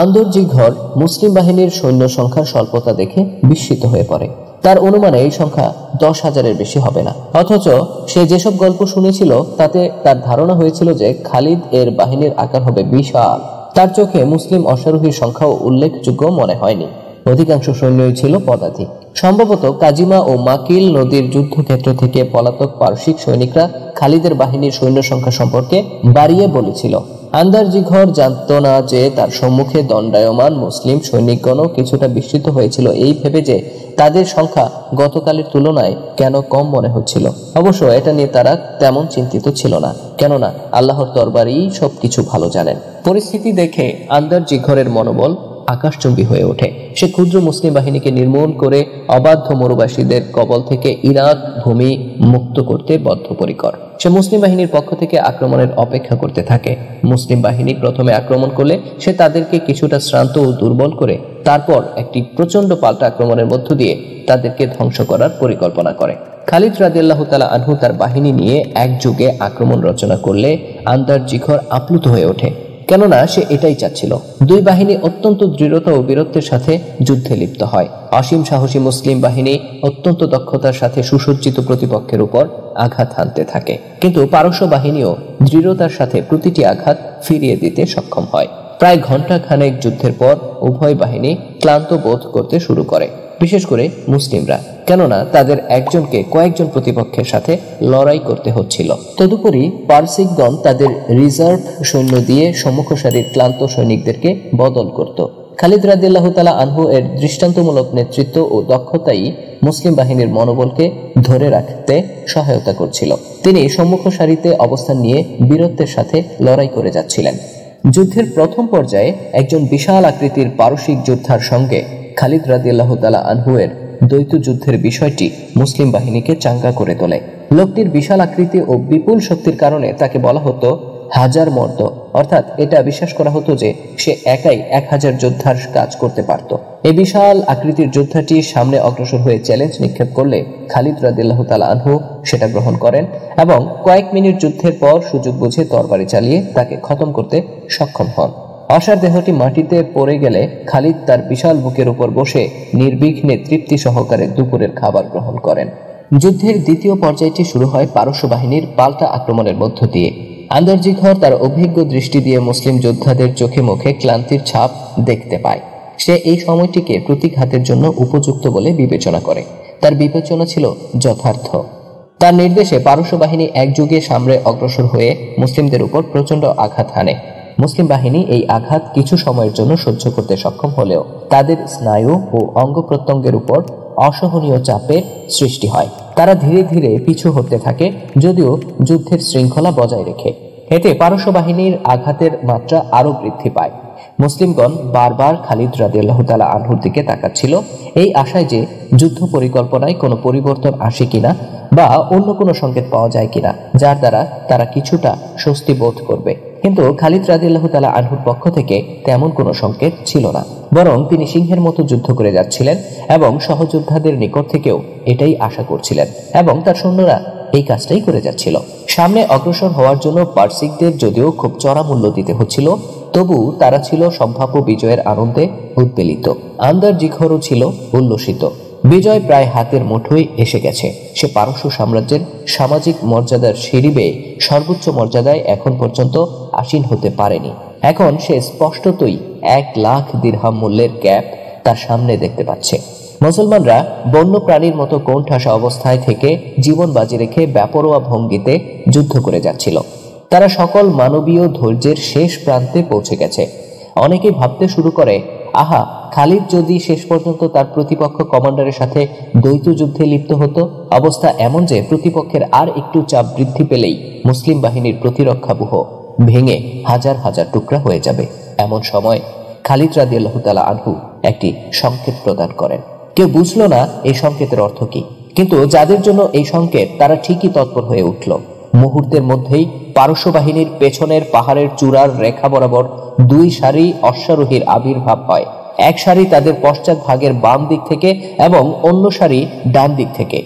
আন্দর জিঘর মুসলিম বাহিনীর সৈন্য সংখ্যার স্বল্পতা দেখে বিস্মিত হয়ে পড়ে। তার অনুমানে এই সংখ্যা 10,000-এর বেশি হবে না। অথচ সে যেসব গল্প শুনেছিল তাতে তার ধারণা হয়েছিল যে খালিদ এর বাহিনীর আকার হবে বিশাল। তার চোখে মুসলিম অশ্বারোহীর সংখ্যাও উল্লেখযোগ্য মনে হয়নি। অধিকাংশ সৈন্যই ছিল পদাতিক। সম্ভবত কাজিমা ও মাকিল নদীর যুদ্ধক্ষেত্র থেকে পলাতক পারসিক সৈনিকরা খালিদের বাহিনীর সৈন্য সংখ্যা সম্পর্কে বাড়িয়ে বলেছিল। আন্দার জিঘর জানত না যে তার সম্মুখে দণ্ডায়মান মুসলিম সৈনিকগণও কিছুটা বিস্মিত হয়েছিল এই ভেবে যে তাদের সংখ্যা গতকালের তুলনায় কেন কম মনে হচ্ছিল। অবশ্য এটা নিয়ে তারা তেমন চিন্তিত ছিল না, কেননা আল্লাহর দরবারেই সবকিছু ভালো জানেন। পরিস্থিতি দেখে আন্দার জিঘরের মনোবল আকাশচুম্বী হয়ে ওঠে। সে ক্ষুদ্র মুসলিম বাহিনীকে নির্মূল করে অবাধ্য মরুবাসীদের কবল থেকে ইরাক ভূমি মুক্ত করতে বদ্ধপরিকর। সে মুসলিম বাহিনীর পক্ষ থেকে আক্রমণের অপেক্ষা করতে থাকে। মুসলিম বাহিনী প্রথমে আক্রমণ করলে সে তাদেরকে কিছুটা শ্রান্ত ও দুর্বল করে তারপর একটি প্রচন্ড পাল্টা আক্রমণের মধ্য দিয়ে তাদেরকে ধ্বংস করার পরিকল্পনা করে। খালিদ রাদিয়াল্লাহু তাআলা আনহু তার বাহিনী নিয়ে একযোগে আক্রমণ রচনা করলে আন্দার জিঘর আপ্লুত হয়ে ওঠে। কেননা সে এটাই চাচ্ছিল। দুই বাহিনী অত্যন্ত দৃঢ়তা ও বীরত্বের সাথে যুদ্ধে লিপ্ত হয়। অসীম সাহসী মুসলিম বাহিনী অত্যন্ত দক্ষতার সাথে সুসজ্জিত প্রতিপক্ষের উপর আঘাত হানতে থাকে, কিন্তু পারস্য বাহিনীও দৃঢ়তার সাথে প্রতিটি আঘাত ফিরিয়ে দিতে সক্ষম হয়। প্রায় ঘন্টা খানেক যুদ্ধের পর উভয় বাহিনী ক্লান্ত বোধ করতে শুরু করে, বিশেষ করে মুসলিমরা, কেননা তাদের একজনকে কয়েকজন প্রতিপক্ষের সাথে লড়াই করতে হচ্ছিল। তদুপরি পারসিকগণ তাদের রিজার্ভ সৈন্য দিয়ে সম্মুখ সারির ক্লান্ত সৈনিকদেরকে বদল করত। খালিদ রাদিয়াল্লাহু তাআলা আনহু এর দৃষ্টান্তমূলক নেতৃত্ব ও দক্ষতাই মুসলিম বাহিনীর মনোবলকে ধরে রাখতে সহায়তা করছিল। তিনি সম্মুখ সারিতে অবস্থান নিয়ে বীরত্বের সাথে লড়াই করে যাচ্ছিলেন। যুদ্ধের প্রথম পর্যায়ে একজন বিশাল আকৃতির পারসিক যোদ্ধার সঙ্গে খালিদ রাদিয়াল্লাহু তাআলা আনহু এর দ্বৈত যুদ্ধের বিষয়টি মুসলিম বাহিনীকে চাঙ্গা করে তোলে। লোকটির বিশাল আকৃতি ও বিপুল শক্তির কারণে তাকে বলা হতো হাজার মর্দ, অর্থাৎ এটা বিশ্বাস করা হতো যে সে একাই 1000 যোদ্ধার কাজ করতে পারত। এই বিশাল আকৃতির যোদ্ধাটি সামনে অগ্রসর হয়ে চ্যালেঞ্জ নিক্ষেপ করলে খালিদ রাদিয়াল্লাহু তাআলা আনহু সেটা গ্রহণ করেন এবং কয়েক মিনিট যুদ্ধের পর সুযোগ বুঝে তরবারি চালিয়ে তাকে খতম করতে সক্ষম হন। অসার দেহটি মাটিতে পড়ে গেলে খালিদ তার বিশাল বুকের উপর বসে নির্বিঘ্নে তৃপ্তি সহকারে দুপুরের খাবার গ্রহণ করেন। যুদ্ধের দ্বিতীয় পর্যায়টি শুরু হয় পারস্য বাহিনীর পাল্টা আক্রমণের মধ্য দিয়ে। আন্দারজিঘর তার অভিজ্ঞ দৃষ্টি দিয়ে মুসলিম যোদ্ধাদের চোখে মুখে ক্লান্তির ছাপ দেখতে পায়। সে এই সময়টিকে প্রতিঘাতের জন্য উপযুক্ত বলে বিবেচনা করে। তার বিবেচনা ছিল যথার্থ। তার নির্দেশে পারস্য বাহিনী একযোগে সামনে অগ্রসর হয়ে মুসলিমদের উপর প্রচন্ড আঘাত হানে। মুসলিম বাহিনী এই আঘাত কিছু সময়ের জন্য সহ্য করতে সক্ষম হলেও তাদের স্নায়ু ও অঙ্গ প্রত্যঙ্গের উপর অসহনীয় চাপের সৃষ্টি হয়। তারা ধীরে ধীরে পিছু হতে থাকে, যদিও যুদ্ধের শৃঙ্খলা বজায় রেখে। এতে পারস্য বাহিনীর আঘাতের মাত্রা আরো বৃদ্ধি পায়। মুসলিমগণ বারবার খালিদ রাদিয়াল্লাহু তাআলা আনহুর দিকে তাকাচ্ছিল, এই আশায় যে যুদ্ধ পরিকল্পনায় কোনো পরিবর্তন আসে কিনা বা অন্য কোনো সংকেত পাওয়া যায় কিনা, যার দ্বারা তারা কিছুটা স্বস্তি বোধ করবে। কিন্তু খালিদ রাদিয়াল্লাহু তাআলা আনহুর পক্ষ থেকে তেমন কোনো সংকেত ছিল না, বরং তিনি সিংহের মতো যুদ্ধ করে যাচ্ছিলেন এবং সহযোদ্ধাদের নিকট থেকেও এটাই আশা করছিলেন এবং তার সৈন্যরা এই কাজটাই করে যাচ্ছিল। সামনে অগ্রসর হওয়ার জন্য পারসিকদের যদিও খুব চড়া মূল্য দিতে হচ্ছিল, তবু তারা ছিল সম্ভাব্য বিজয়ের আনন্দে উদ্বেলিত। আন্দারজিঘরও ছিল উল্লসিত। বিজয় প্রায় হাতের মুঠোয় এসে গেছে। সে পারস্য সাম্রাজ্যের সামাজিক মর্যাদার সিঁড়ি বেয়ে সর্বোচ্চ মর্যাদায় এখন পর্যন্ত আসীন হতে পারেনি। এখন সে স্পষ্টতই 1,00,000 দিরহাম মূল্যের ক্যাপ তার সামনে দেখতে পাচ্ছে। মুসলমানরা বন্য প্রাণীর মতো কোণঠাসা অবস্থায় থেকে জীবন বাজি রেখে বেপরোয়া ভঙ্গিতে যুদ্ধ করে যাচ্ছিল। তারা সকল মানবীয় ধৈর্যের শেষ প্রান্তে পৌঁছে গেছে। অনেকেই ভাবতে শুরু করে, আহা, খালিদ যদি শেষ পর্যন্ত তার প্রতিপক্ষ কমান্ডারের সাথে দ্বৈত যুদ্ধে লিপ্ত হতো। অবস্থা এমন যে প্রতিপক্ষের আর একটু চাপ বৃদ্ধি পেলেই মুসলিম বাহিনীর প্রতিরক্ষাব্যূহ ভেঙে হাজার হাজার টুকরা হয়ে যাবে। এমন সময় খালিদ রাদিয়াল্লাহু তাআলা আনহু একটি সংকেত প্রদান করেন। কেউ বুঝল না এই সংকেতের অর্থ কি, কিন্তু যাদের জন্য এই সংকেত তারা ঠিকই তৎপর হয়ে উঠল। মুহূর্তের মধ্যেই পারস্য বাহিনীর পেছনের পাহাড়ের চূড়ার রেখা বরাবর 2 সারি অশ্বারোহীর আবির্ভাব হয়। এক সারি তাদের পশ্চাৎ ভাগের বাম দিক থেকে এবং অন্য সারি ডান দিক থেকে।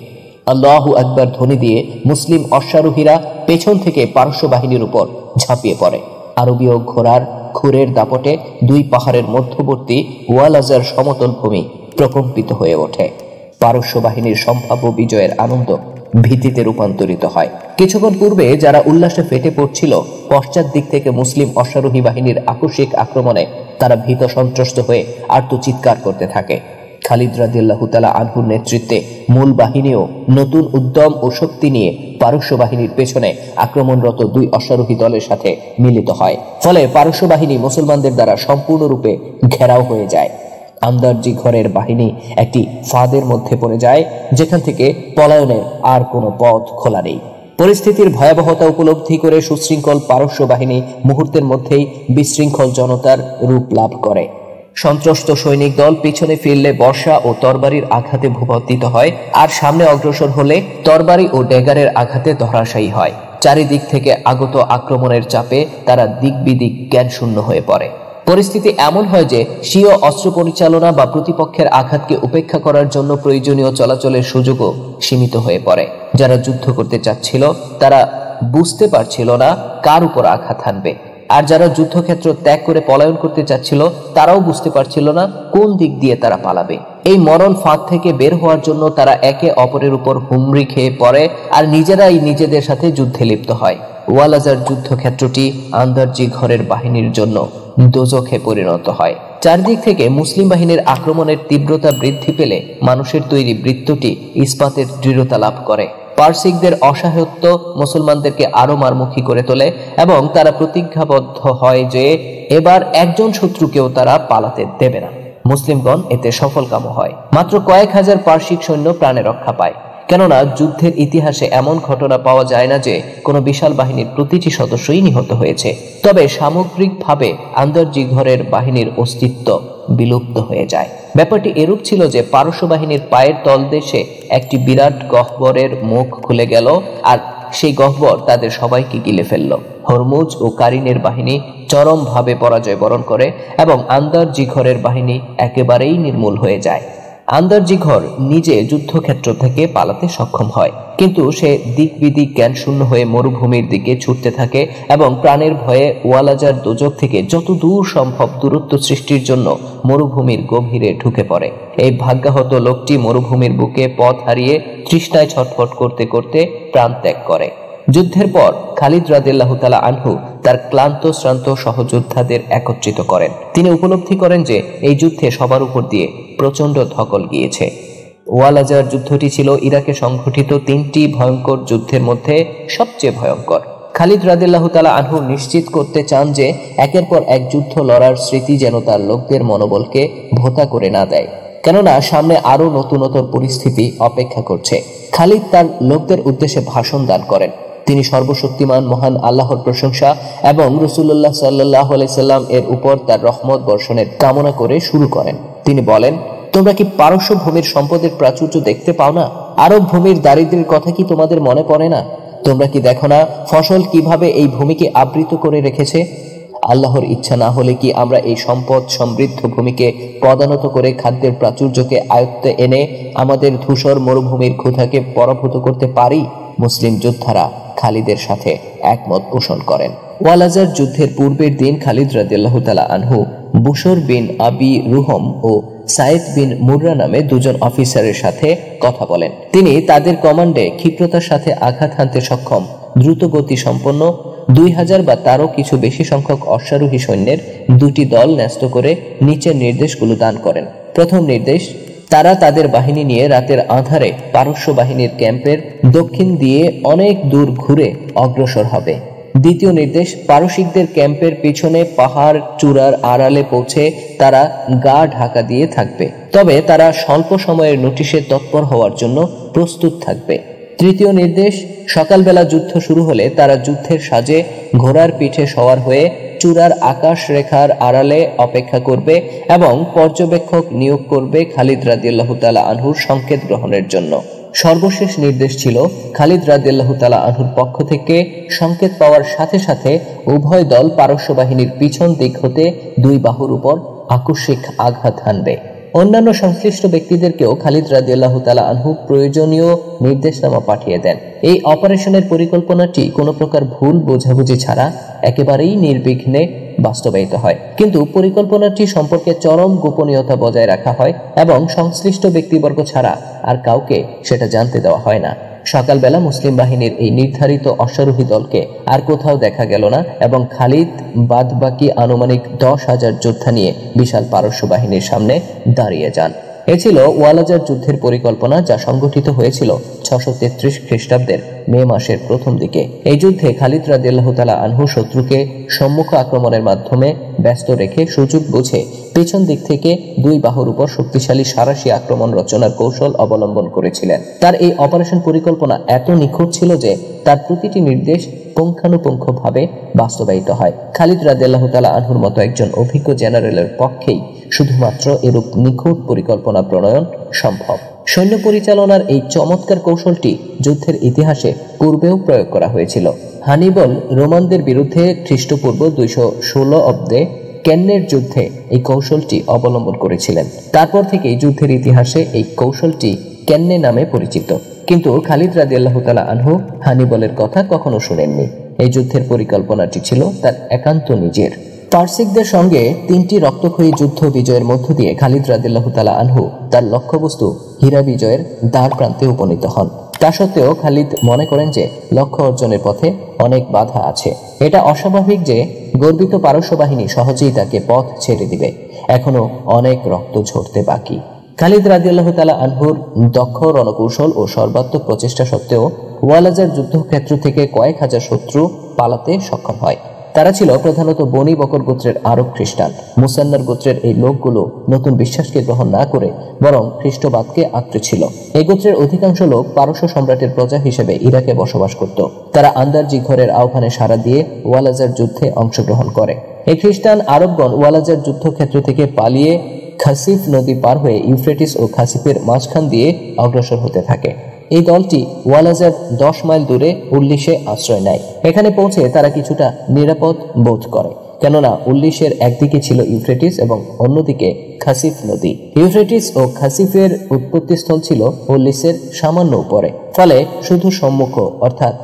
আল্লাহু আকবার ধ্বনি দিয়ে মুসলিম অশ্বারোহীরা পেছন থেকে পারস্য বাহিনীর উপর ঝাঁপিয়ে পড়ে। আরবীয় ঘোড়ার খুরের দাপটে 2 পাহাড়ের মধ্যবর্তী ওয়ালাজার সমতল ভূমি প্রকম্পিত হয়ে ওঠে। পারস্য বাহিনীর সম্ভাব্য বিজয়ের আনন্দ ভীতিতে রূপান্তরিত হয়। কিছুক্ষণ পূর্বে যারা উল্লাসে ফেটে পড়ছিল, পশ্চাৎ দিক থেকে মুসলিম অশ্বারোহী বাহিনীর আকস্মিক আক্রমণে তারা ভীত সন্ত্রস্ত হয়ে আর্তচিৎকার করতে থাকে। খালিদ রাদিয়াল্লাহু তাআলা আনহুর নেতৃত্বে মূল বাহিনীও নতুন উদ্যম ও শক্তি নিয়ে পারস্য বাহিনীর পেছনে আক্রমণরত 2 অশ্বারোহী দলের সাথে মিলিত হয়। ফলে পারস্য বাহিনী মুসলমানদের দ্বারা সম্পূর্ণরূপে ঘেরাও হয়ে যায়। আন্দারজিঘরের বাহিনী একটি ফাঁদের মধ্যে পড়ে যায়, যেখান থেকে পলায়নের আর কোনো পথ খোলা নেই। পরিস্থিতির ভয়াবহতা উপলব্ধি করে সুশৃঙ্খল পারস্য বাহিনী মুহূর্তের মধ্যেই বিশৃঙ্খল জনতার রূপ লাভ করে। সন্ত্রস্ত সৈনিক দল পিছনে ফিরলে বর্ষা ও তরবারির আঘাতে ভূপাতিত হয়, আর সামনে অগ্রসর হলে তরবারি ও ড্যাগারের আঘাতে ধরাশায়ী হয়। চারিদিক থেকে আগত আক্রমণের চাপে তারা দিক বিদিক জ্ঞানশূন্য হয়ে পড়ে। পরিস্থিতি এমন হয় যে স্বীয় অস্ত্র পরিচালনা বা প্রতিপক্ষের আঘাতকে উপেক্ষা করার জন্য প্রয়োজনীয় চলাচলের সুযোগও সীমিত হয়ে পড়ে। যারা যুদ্ধ করতে চাচ্ছিল তারা বুঝতে পারছিল না কার উপর আঘাত হানবে। আর যারা যুদ্ধক্ষেত্র ত্যাগ করে পলায়ন করতে চাচ্ছিল তারাও বুঝতে পারছিল না কোন দিক দিয়ে তারা পালাবে। এই মরণ ফাঁদ থেকে বের হওয়ার জন্য তারা একে অপরের উপর হুমড়ি খেয়ে পড়ে আর নিজেরাই নিজেদের সাথে যুদ্ধে লিপ্ত হয়। ওয়ালাজার যুদ্ধক্ষেত্রটি আন্দারজি ঘরের বাহিনীর জন্য দোজখে পরিণত হয়। চারদিক থেকে মুসলিম বাহিনীর আক্রমণের তীব্রতা বৃদ্ধি পেলে মানুষের তৈরি বৃত্তটি ইস্পাতের দৃঢ়তা লাভ করে। পারসিকদের অসহায়ত্ব মুসলমানদেরকে আরো মারমুখী করে তোলে এবং তারা প্রতিজ্ঞাবদ্ধ হয় যে এবার একজন শত্রুকেও তারা পালাতে দেবে না। মুসলিমগণ এতে সফলকাম হয়। মাত্র কয়েক হাজার পারসিক সৈন্য প্রাণে রক্ষা পায়, কেননা যুদ্ধের ইতিহাসে এমন ঘটনা পাওয়া যায় না যে কোনো বিশাল বাহিনীর প্রতিটি সদস্যই নিহত হয়েছে। তবে সামগ্রিকভাবে আন্দারজি ঘরের বাহিনীর অস্তিত্ব বিলুপ্ত হয়ে যায়। ব্যাপারটি এরূপ ছিল যে পারস্য বাহিনীর পায়ের তলদেশে একটি বিরাট গহ্বরের মুখ খুলে গেল আর সেই গহ্বর তাদের সবাইকে গিলে ফেলল। হরমুজ ও কারিনের বাহিনী চরমভাবে পরাজয় বরণ করে এবং আন্দারজি ঘরের বাহিনী একেবারেই নির্মূল হয়ে যায়। আন্দারজি ঘর নিজে যুদ্ধক্ষেত্র থেকে পালাতে সক্ষম হয়, কিন্তু সে দিক বিদিক জ্ঞান শূন্য হয়ে মরুভূমির দিকে ছুটতে থাকে এবং প্রাণের ভয়ে ওয়ালাজার দোজখ থেকে যত দূর সম্ভব দূরত্ব সৃষ্টির জন্য মরুভূমির গভীরে ঢুকে পড়ে। এই ভাগ্যাহত লোকটি মরুভূমির বুকে পথ হারিয়ে তৃষ্ণায় ছটফট করতে করতে প্রাণ ত্যাগ করে। যুদ্ধের পর খালিদ রাদিয়াল্লাহু তাআলা আনহু তার ক্লান্ত শ্রান্ত সহযোদ্ধাদের একত্রিত করেন। তিনি উপলব্ধি করেন যে এই যুদ্ধে সবার উপর দিয়ে প্রচন্ড ধকল গিয়েছে। ওয়ালাজার যুদ্ধটি ছিল ইরাকে সংঘটিত 3টি ভয়ঙ্কর যুদ্ধের মধ্যে সবচেয়ে ভয়ঙ্কর। খালিদ রাদিয়াল্লাহু তাআলা আনহু নিশ্চিত করতে চান যে একের পর এক যুদ্ধ লড়ার স্মৃতি যেন তার লোকদের মনোবলকে ভোঁতা করে না দেয়, কেননা সামনে আরো নতুনতর পরিস্থিতি অপেক্ষা করছে। খালিদ তার লোকদের উদ্দেশ্যে ভাষণ দান করেন। তিনি সর্বশক্তিমান মহান আল্লাহর প্রশংসা এবং রাসূলুল্লাহ সাল্লাল্লাহু আলাইহি সাল্লাম এর উপর তার রহমত বর্ষণের কামনা করে শুরু করেন। তিনি বলেন, তোমরা কি পারস্য ভূমির সম্পদের প্রাচুর্য দেখতে পাও না? আরব ভূমির দারিদ্র্যের কথা কি তোমাদের মনে পড়ে না? তোমরা কি দেখো না ফসল কিভাবে এই ভূমিকে আবৃত করে রেখেছে? আল্লাহর ইচ্ছা না হলে কি আমরা এই সম্পদ সমৃদ্ধ ভূমিকে পদানত করে খাদ্যের প্রাচুর্যকে আয়ত্তে এনে আমাদের ধূসর মরুভূমির ক্ষুধাকে পরাভূত করতে পারি? মুসলিম যোদ্ধারা খালিদের সাথে একমত পোষণ করেন। ওয়ালাজার যুদ্ধের পূর্বের দিন খালিদ রাদিয়াল্লাহু তাআলা আনহু বুশর বিন আবি রুহম ও সাইদ বিন মুররা নামে দুজন অফিসারের সাথে কথা বলেন। তিনি তাদের কমান্ডে ক্ষিপ্রতার সাথে আঘাত হানতে সক্ষম দ্রুত গতি সম্পন্ন 2000 বা তারও কিছু বেশি সংখ্যক অশ্বারোহী সৈন্যের 2টি দল ন্যস্ত করে নিচের নির্দেশগুলো দান করেন। প্রথম নির্দেশ, তারা তাদের বাহিনী নিয়ে রাতের আঁধারে পারস্য বাহিনীর ক্যাম্পের দক্ষিণ দিয়ে অনেক দূর ঘুরে অগ্রসর হবে। দ্বিতীয় নির্দেশ, পারসিকদের ক্যাম্পের পিছনে পাহাড় চূড়ার আড়ালে পৌঁছে তারা গা ঢাকা দিয়ে থাকবে, তবে তারা স্বল্প সময়ের নোটিশে তৎপর হওয়ার জন্য প্রস্তুত থাকবে। তৃতীয় নির্দেশ, সকালবেলা যুদ্ধ শুরু হলে তারা যুদ্ধের সাজে ঘোড়ার পিঠে সওয়ার হয়ে চূড়ার আকাশ রেখার আড়ালে অপেক্ষা করবে এবং পর্যবেক্ষক নিয়োগ করবে খালিদ রাদিয়াল্লাহু তাআলা আনহুর সংকেত গ্রহণের জন্য। সর্বশেষ নির্দেশ ছিল খালিদ রাদিয়াল্লাহু তাআলা আনহুর পক্ষ থেকে সংকেত পাওয়ার সাথে সাথে উভয় দল পারস্য বাহিনীর পিছন দিক হতে 2 বাহুর উপর আকস্মিক আঘাত হানবে। অন্যান্য সংশ্লিষ্ট ব্যক্তিদেরকেও খালিদ রাদিয়াল্লাহু তাআলা আনহু প্রয়োজনীয় নির্দেশনামা পাঠিয়ে দেন। এই অপারেশনের পরিকল্পনাটি কোনো প্রকার ভুল বোঝাবুঝি ছাড়া একেবারেই নির্বিঘ্নে বাস্তবায়িত হয়, কিন্তু পরিকল্পনাটি সম্পর্কে চরম গোপনীয়তা বজায় রাখা হয় এবং সংশ্লিষ্ট ব্যক্তিবর্গ ছাড়া আর কাউকে সেটা জানতে দেওয়া হয় না। সকালবেলা মুসলিম বাহিনীর এই নির্ধারিত অশ্বারোহী দলকে আর কোথাও দেখা গেল না এবং খালিদ বাদবাকি আনুমানিক 10,000 যোদ্ধা নিয়ে বিশাল পারস্য বাহিনীর সামনে দাঁড়িয়ে যান। এ ছিল ওয়ালাজার যুদ্ধের পরিকল্পনা, যা সংগঠিত হয়েছিল 633 খ্রিস্টাব্দের মে মাসের প্রথম দিকে। এই যুদ্ধে খালিদ রাদিয়াল্লাহু তাআলা আনহু শত্রুকে সম্মুখ আক্রমণের মাধ্যমে ব্যস্ত রেখে সুযোগ বুঝে পেছন দিক থেকে 2 বাহুর উপর শক্তিশালী সারাশি আক্রমণ রচনার কৌশল অবলম্বন করেছিলেন। তার এই অপারেশন পরিকল্পনা এত নিখুঁত ছিল যে তার প্রতিটি নির্দেশ পুঙ্খানুপুঙ্খভাবে বাস্তবায়িত হয়। খালিদ রাদিয়াল্লাহু তাআলা আনহুর মতো একজন অভিজ্ঞ জেনারেলের পক্ষেই শুধুমাত্র এরূপ নিখুঁত পরিকল্পনা প্রণয়ন সম্ভব। সৈন্য পরিচালনার এই চমৎকার কৌশলটি যুদ্ধের ইতিহাসে পূর্বেও প্রয়োগ করা হয়েছিল। হানিবল রোমানদের বিরুদ্ধে খ্রিস্টপূর্ব 216 অব্দে কেন্নের যুদ্ধে এই কৌশলটি অবলম্বন করেছিলেন। তারপর থেকেই যুদ্ধের ইতিহাসে এই কৌশলটি কেন্নে নামে পরিচিত, কিন্তু খালিদ রাদিয়াল্লাহু তাআলা আনহু হানিবলের কথা কখনো শুনেননি। এই যুদ্ধের পরিকল্পনাটি ছিল তার একান্ত নিজের। পার্সিকদের সঙ্গে 3টি রক্তক্ষয়ী যুদ্ধ বিজয়ের মধ্য দিয়ে খালিদ রাদিয়াল্লাহু তাআলা আনহু তার লক্ষ্যবস্তু হীরা বিজয়ের দ্বার প্রান্তে উপনীত হন। তা সত্ত্বেও খালিদ মনে করেন যে লক্ষ্য অর্জনের পথে অনেক বাধা আছে। এটা অস্বাভাবিক যে গর্বিত পারস্য বাহিনী সহজেই তাকে পথ ছেড়ে দিবে। এখনো অনেক রক্ত ঝরতে বাকি। খালিদ রাদিয়াল্লাহু তাআলা আনহুর দক্ষ রণকৌশল ও সর্বাত্মক প্রচেষ্টা সত্ত্বেও ওয়ালাজার যুদ্ধক্ষেত্র থেকে কয়েক হাজার শত্রু পালাতে সক্ষম হয়। তারা ছিল প্রধানত বনি বকর গোত্রের আরব খ্রিস্টান। মুসান্নার গোত্রের এই লোকগুলো নতুন বিশ্বাসকে গ্রহণ না করে বরং খ্রিস্টবাদকে আঁকড়ে ছিল। এই গোত্রের অধিকাংশ লোক পারস্য সম্রাটের প্রজা হিসেবে ইরাকে বসবাস করত। তারা আন্দারজি ঘরের আহ্বানে সাড়া দিয়ে ওয়ালাজার যুদ্ধে অংশগ্রহণ করে। এই খ্রিস্টান আরবগণ ওয়ালাজার যুদ্ধক্ষেত্র থেকে পালিয়ে খাসিফ নদী পার হয়ে ইউফ্রেটিস ও খাসিফের মাঝখান দিয়ে অগ্রসর হতে থাকে। এই দলটি ওয়ালাজার 10 মাইল দূরে উল্লিশে আশ্রয় নেয়। এখানে পৌঁছে তারা কিছুটা নিরাপদ বোধ করে, কেননা উল্লিশের একদিকে ছিল ইউফ্রেটিস এবং অন্যদিকে খাসিফ নদী। ইউফ্রেটিস ও খাসিফের উৎপত্তিস্থল ছিল উল্লিশের সামান্য উপরে, ফলে শুধু সম্মুখ অর্থাৎ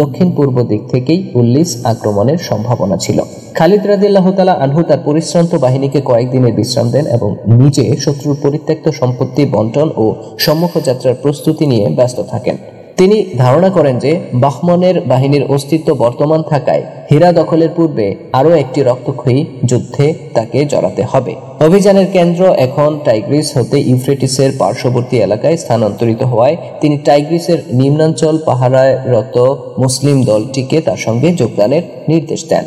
দক্ষিণ পূর্ব দিক থেকেই উল্লিশ আক্রমণের সম্ভাবনা ছিল। খালিদ রাদিয়াল্লাহু তাআলা আনহু তার পরিশ্রান্ত বাহিনীকে কয়েকদিনের বিশ্রাম দেন এবং নিজে শত্রুর পরিত্যক্ত সম্পত্তি বন্টন ও সম্মুখ যাত্রার প্রস্তুতি নিয়ে ব্যস্ত থাকেন। তিনি ধারণা করেন যে বাহমনের বাহিনীর অস্তিত্ব বর্তমান থাকায় হীরা দখলের পূর্বে আরও একটি রক্তক্ষয়ী যুদ্ধে তাকে জড়াতে হবে। অভিযানের কেন্দ্র এখন টাইগ্রিস হতে ইউফ্রেটিসের পার্শ্ববর্তী এলাকায় স্থানান্তরিত হওয়ায় তিনি টাইগ্রিসের নিম্নাঞ্চল পাহারারত মুসলিম দলটিকে তার সঙ্গে যোগদানের নির্দেশ দেন।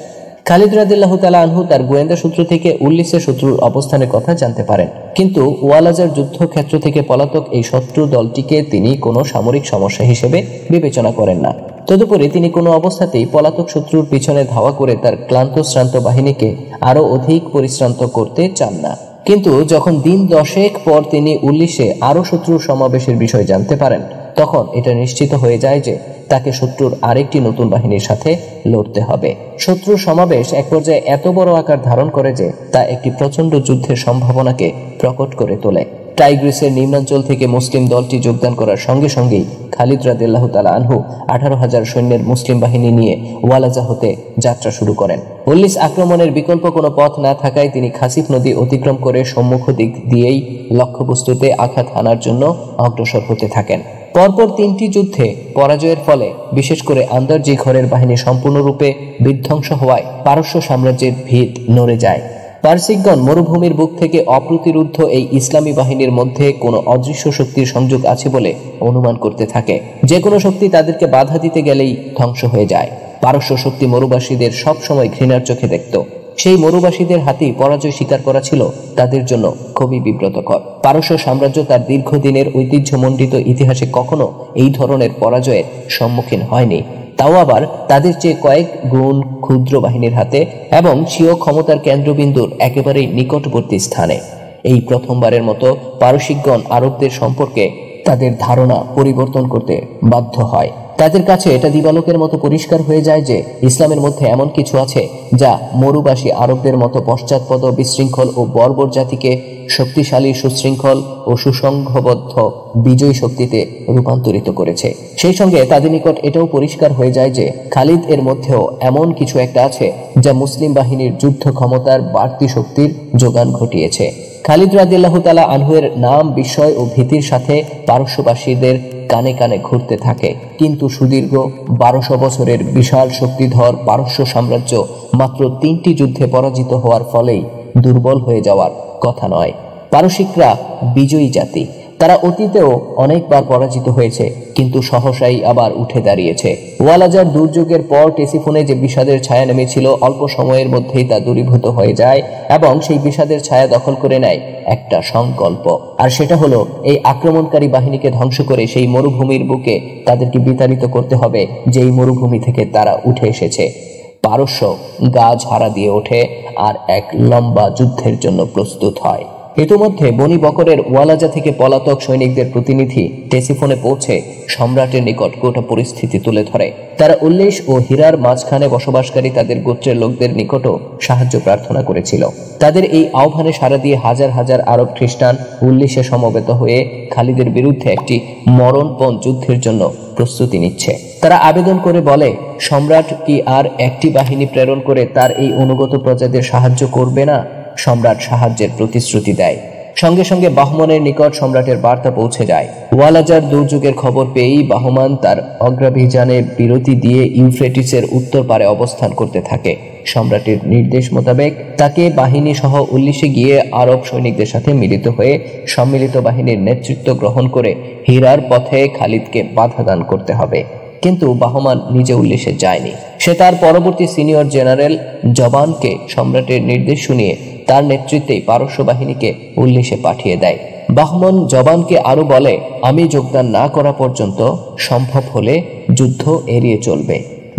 খালিদ রাদিয়াল্লাহু তাআলা আনহু তার গোয়েন্দা সূত্র থেকে উল্লিশে শত্রুর অবস্থানের কথা জানতে পারেন, কিন্তু ওয়ালাজার যুদ্ধক্ষেত্র থেকে পলাতক এই শত্রু দলটিকে তিনি কোনো সামরিক সমস্যা হিসেবে বিবেচনা করেন না। তদুপরি তিনি কোনো অবস্থাতেই পলাতক শত্রুর পিছনে ধাওয়া করে তার ক্লান্ত শ্রান্ত বাহিনীকে আরো অধিক পরিশ্রান্ত করতে চান না। কিন্তু যখন দিন 10 পর তিনি উল্লিশে আরো শত্রুর সমাবেশের বিষয় জানতে পারেন, তখন এটা নিশ্চিত হয়ে যায় যে তাকে শত্রুর আরেকটি নতুন বাহিনীর সাথে লড়তে হবে। শত্রুর সমাবেশ এক পর্যায়ে এত বড় আকার ধারণ করে যে তা একটি প্রচন্ড যুদ্ধের সম্ভাবনাকে প্রকট করে তোলে। টাইগ্রিসের নিম্নাঞ্চল থেকে মুসলিম দলটি যোগদান করার সঙ্গে সঙ্গেই খালিদ রাদিয়াল্লাহু তাআলা আনহু 18,000 সৈন্যের মুসলিম বাহিনী নিয়ে ওয়ালাজা হতে যাত্রা শুরু করেন। উল্লিশ আক্রমণের বিকল্প কোনো পথ না থাকায় তিনি খাসিফ নদী অতিক্রম করে সম্মুখ দিক দিয়েই লক্ষ্যবস্তুতে আঘাত হানার জন্য অগ্রসর হতে থাকেন। পরপর 3টি যুদ্ধে পরাজয়ের ফলে বিশেষ করে আন্দারজি ঘরের বাহিনী সম্পূর্ণরূপে বিধ্বংস হওয়ায় পারস্য সাম্রাজ্যের ভিত নড়ে যায়। পারসিকগণ মরুভূমির বুক থেকে অপ্রতিরুদ্ধ এই ইসলামী বাহিনীর মধ্যে কোনো অদৃশ্য শক্তির সংযোগ আছে বলে অনুমান করতে থাকে। যে কোনো শক্তি তাদেরকে বাধা দিতে গেলেই ধ্বংস হয়ে যায়। পারস্য শক্তি মরুবাসীদের সব সময় ঘৃণার চোখে দেখত। সেই মরুবাসীদের হাতেই পরাজয় স্বীকার করা ছিল তাদের জন্য খুবই বিব্রতকর। পারস্য সাম্রাজ্য তার দীর্ঘদিনের ঐতিহ্যমণ্ডিত ইতিহাসে কখনো এই ধরনের পরাজয়ের সম্মুখীন হয়নি, তাও আবার তাদের চেয়ে কয়েক গুণ ক্ষুদ্র বাহিনীর হাতে এবং স্বীয় ক্ষমতার কেন্দ্রবিন্দুর একেবারেই নিকটবর্তী স্থানে। এই প্রথমবারের মতো পারসিকগণ আরবদের সম্পর্কে তাদের ধারণা পরিবর্তন করতে বাধ্য হয়। তাদের কাছে এটা দিবালোকের মতো পরিষ্কার হয়ে যায় যে ইসলামের মধ্যে এমন কিছু আছে যা মরুবাসী আরবদের মতো পশ্চাৎপদ, বিশৃঙ্খল ও বর্বর জাতিকে শক্তিশালী, সুশৃঙ্খল ও সুসংঘবদ্ধ বিজয়ী শক্তিতে রূপান্তরিত করেছে। সেই সঙ্গে তাদের নিকট এটাও পরিষ্কার হয়ে যায় যে খালিদ এর মধ্যেও এমন কিছু একটা আছে যা মুসলিম বাহিনীর যুদ্ধ ক্ষমতার বাড়তি শক্তির যোগান ঘটিয়েছে। খালিদ রাদিয়াল্লাহু তাআলা আনহুর নাম বিস্ময় ও ভীতির সাথে পারস্যবাসীদের কানে কানে ঘুরতে থাকে, কিন্তু সুদীর্ঘ 1200 বছরের বিশাল শক্তিধর পারস্য সাম্রাজ্য মাত্র 3টি যুদ্ধে পরাজিত হওয়ার ফলেই দুর্বল হয়ে যাওয়ার কথা নয়। পারসিকরা বিজয়ী জাতি, তারা অতীতেও অনেকবার পরাজিত হয়েছে, কিন্তু সহসাই আবার উঠে দাঁড়িয়েছে। ওয়ালাজার দুর্যোগের পর টেসিফোনে যে বিষাদের ছায়া নেমেছিল, অল্প সময়ের মধ্যেই তা দূরীভূত হয়ে যায় এবং সেই বিষাদের ছায়া দখল করে নেয় একটা সংকল্প, আর সেটা হলো এই আক্রমণকারী বাহিনীকে ধ্বংস করে সেই মরুভূমির বুকে তাদেরকে বিতাড়িত করতে হবে যেই মরুভূমি থেকে তারা উঠে এসেছে। পারস্য গা ঝাড়া দিয়ে ওঠে আর এক লম্বা যুদ্ধের জন্য প্রস্তুত হয়। ইতিমধ্যে বনি বকরের ওয়ালাজা থেকে পলাতক সৈনিকদের প্রতিনিধি টেসিফোনে পৌঁছে সম্রাটের নিকট গোটা পরিস্থিতি তুলে ধরে। তারা উল্লেশ ও হীরার মাঝখানে বসবাসকারী তাদের গোত্রের লোকদের নিকটও সাহায্য প্রার্থনা করেছিল। তাদের এই আহ্বানে সাড়া দিয়ে হাজার হাজার আরব খ্রিস্টান উল্লেশে সমবেত হয়ে খালিদের বিরুদ্ধে একটি মরণপণ যুদ্ধের জন্য প্রস্তুতি নিচ্ছে। তারা আবেদন করে বলে, সম্রাট কি আর একটি বাহিনী প্রেরণ করে তার এই অনুগত প্রজাদের সাহায্য করবে না? সম্রাট সাহায্যের প্রতিশ্রুতি দেয়। সঙ্গে সঙ্গে বাহমানের নিকট সম্রাটের বার্তা পৌঁছে যায়। ওয়ালাজার দুর্যোগের খবর পেয়েই বাহমান তার অগ্রাভিযানে বিরতি দিয়ে ইউফ্রেটিসের উত্তর পারে অবস্থান করতে থাকে। সম্রাটের নির্দেশ মোতাবেক তাকে বাহিনী সহ উল্লেশে গিয়ে আরব সৈনিকদের সাথে মিলিত হয়ে সম্মিলিত বাহিনীর নেতৃত্ব গ্রহণ করে হীরার পথে খালিদকে বাধা দান করতে হবে। কিন্তু বাহমান নিজে উল্লেশে যায়নি। সে তার পরবর্তী সিনিয়র জেনারেল জবানকে সম্রাটের নির্দেশ শুনিয়ে তার নেতৃত্বেই পারস্য বাহিনীকে উল্লেশে পাঠিয়ে দেয়। বাহমান জবানকে আরো বলে, আমি যোগদান না করা পর্যন্ত সম্ভব হলে যুদ্ধ এড়িয়ে চলবে।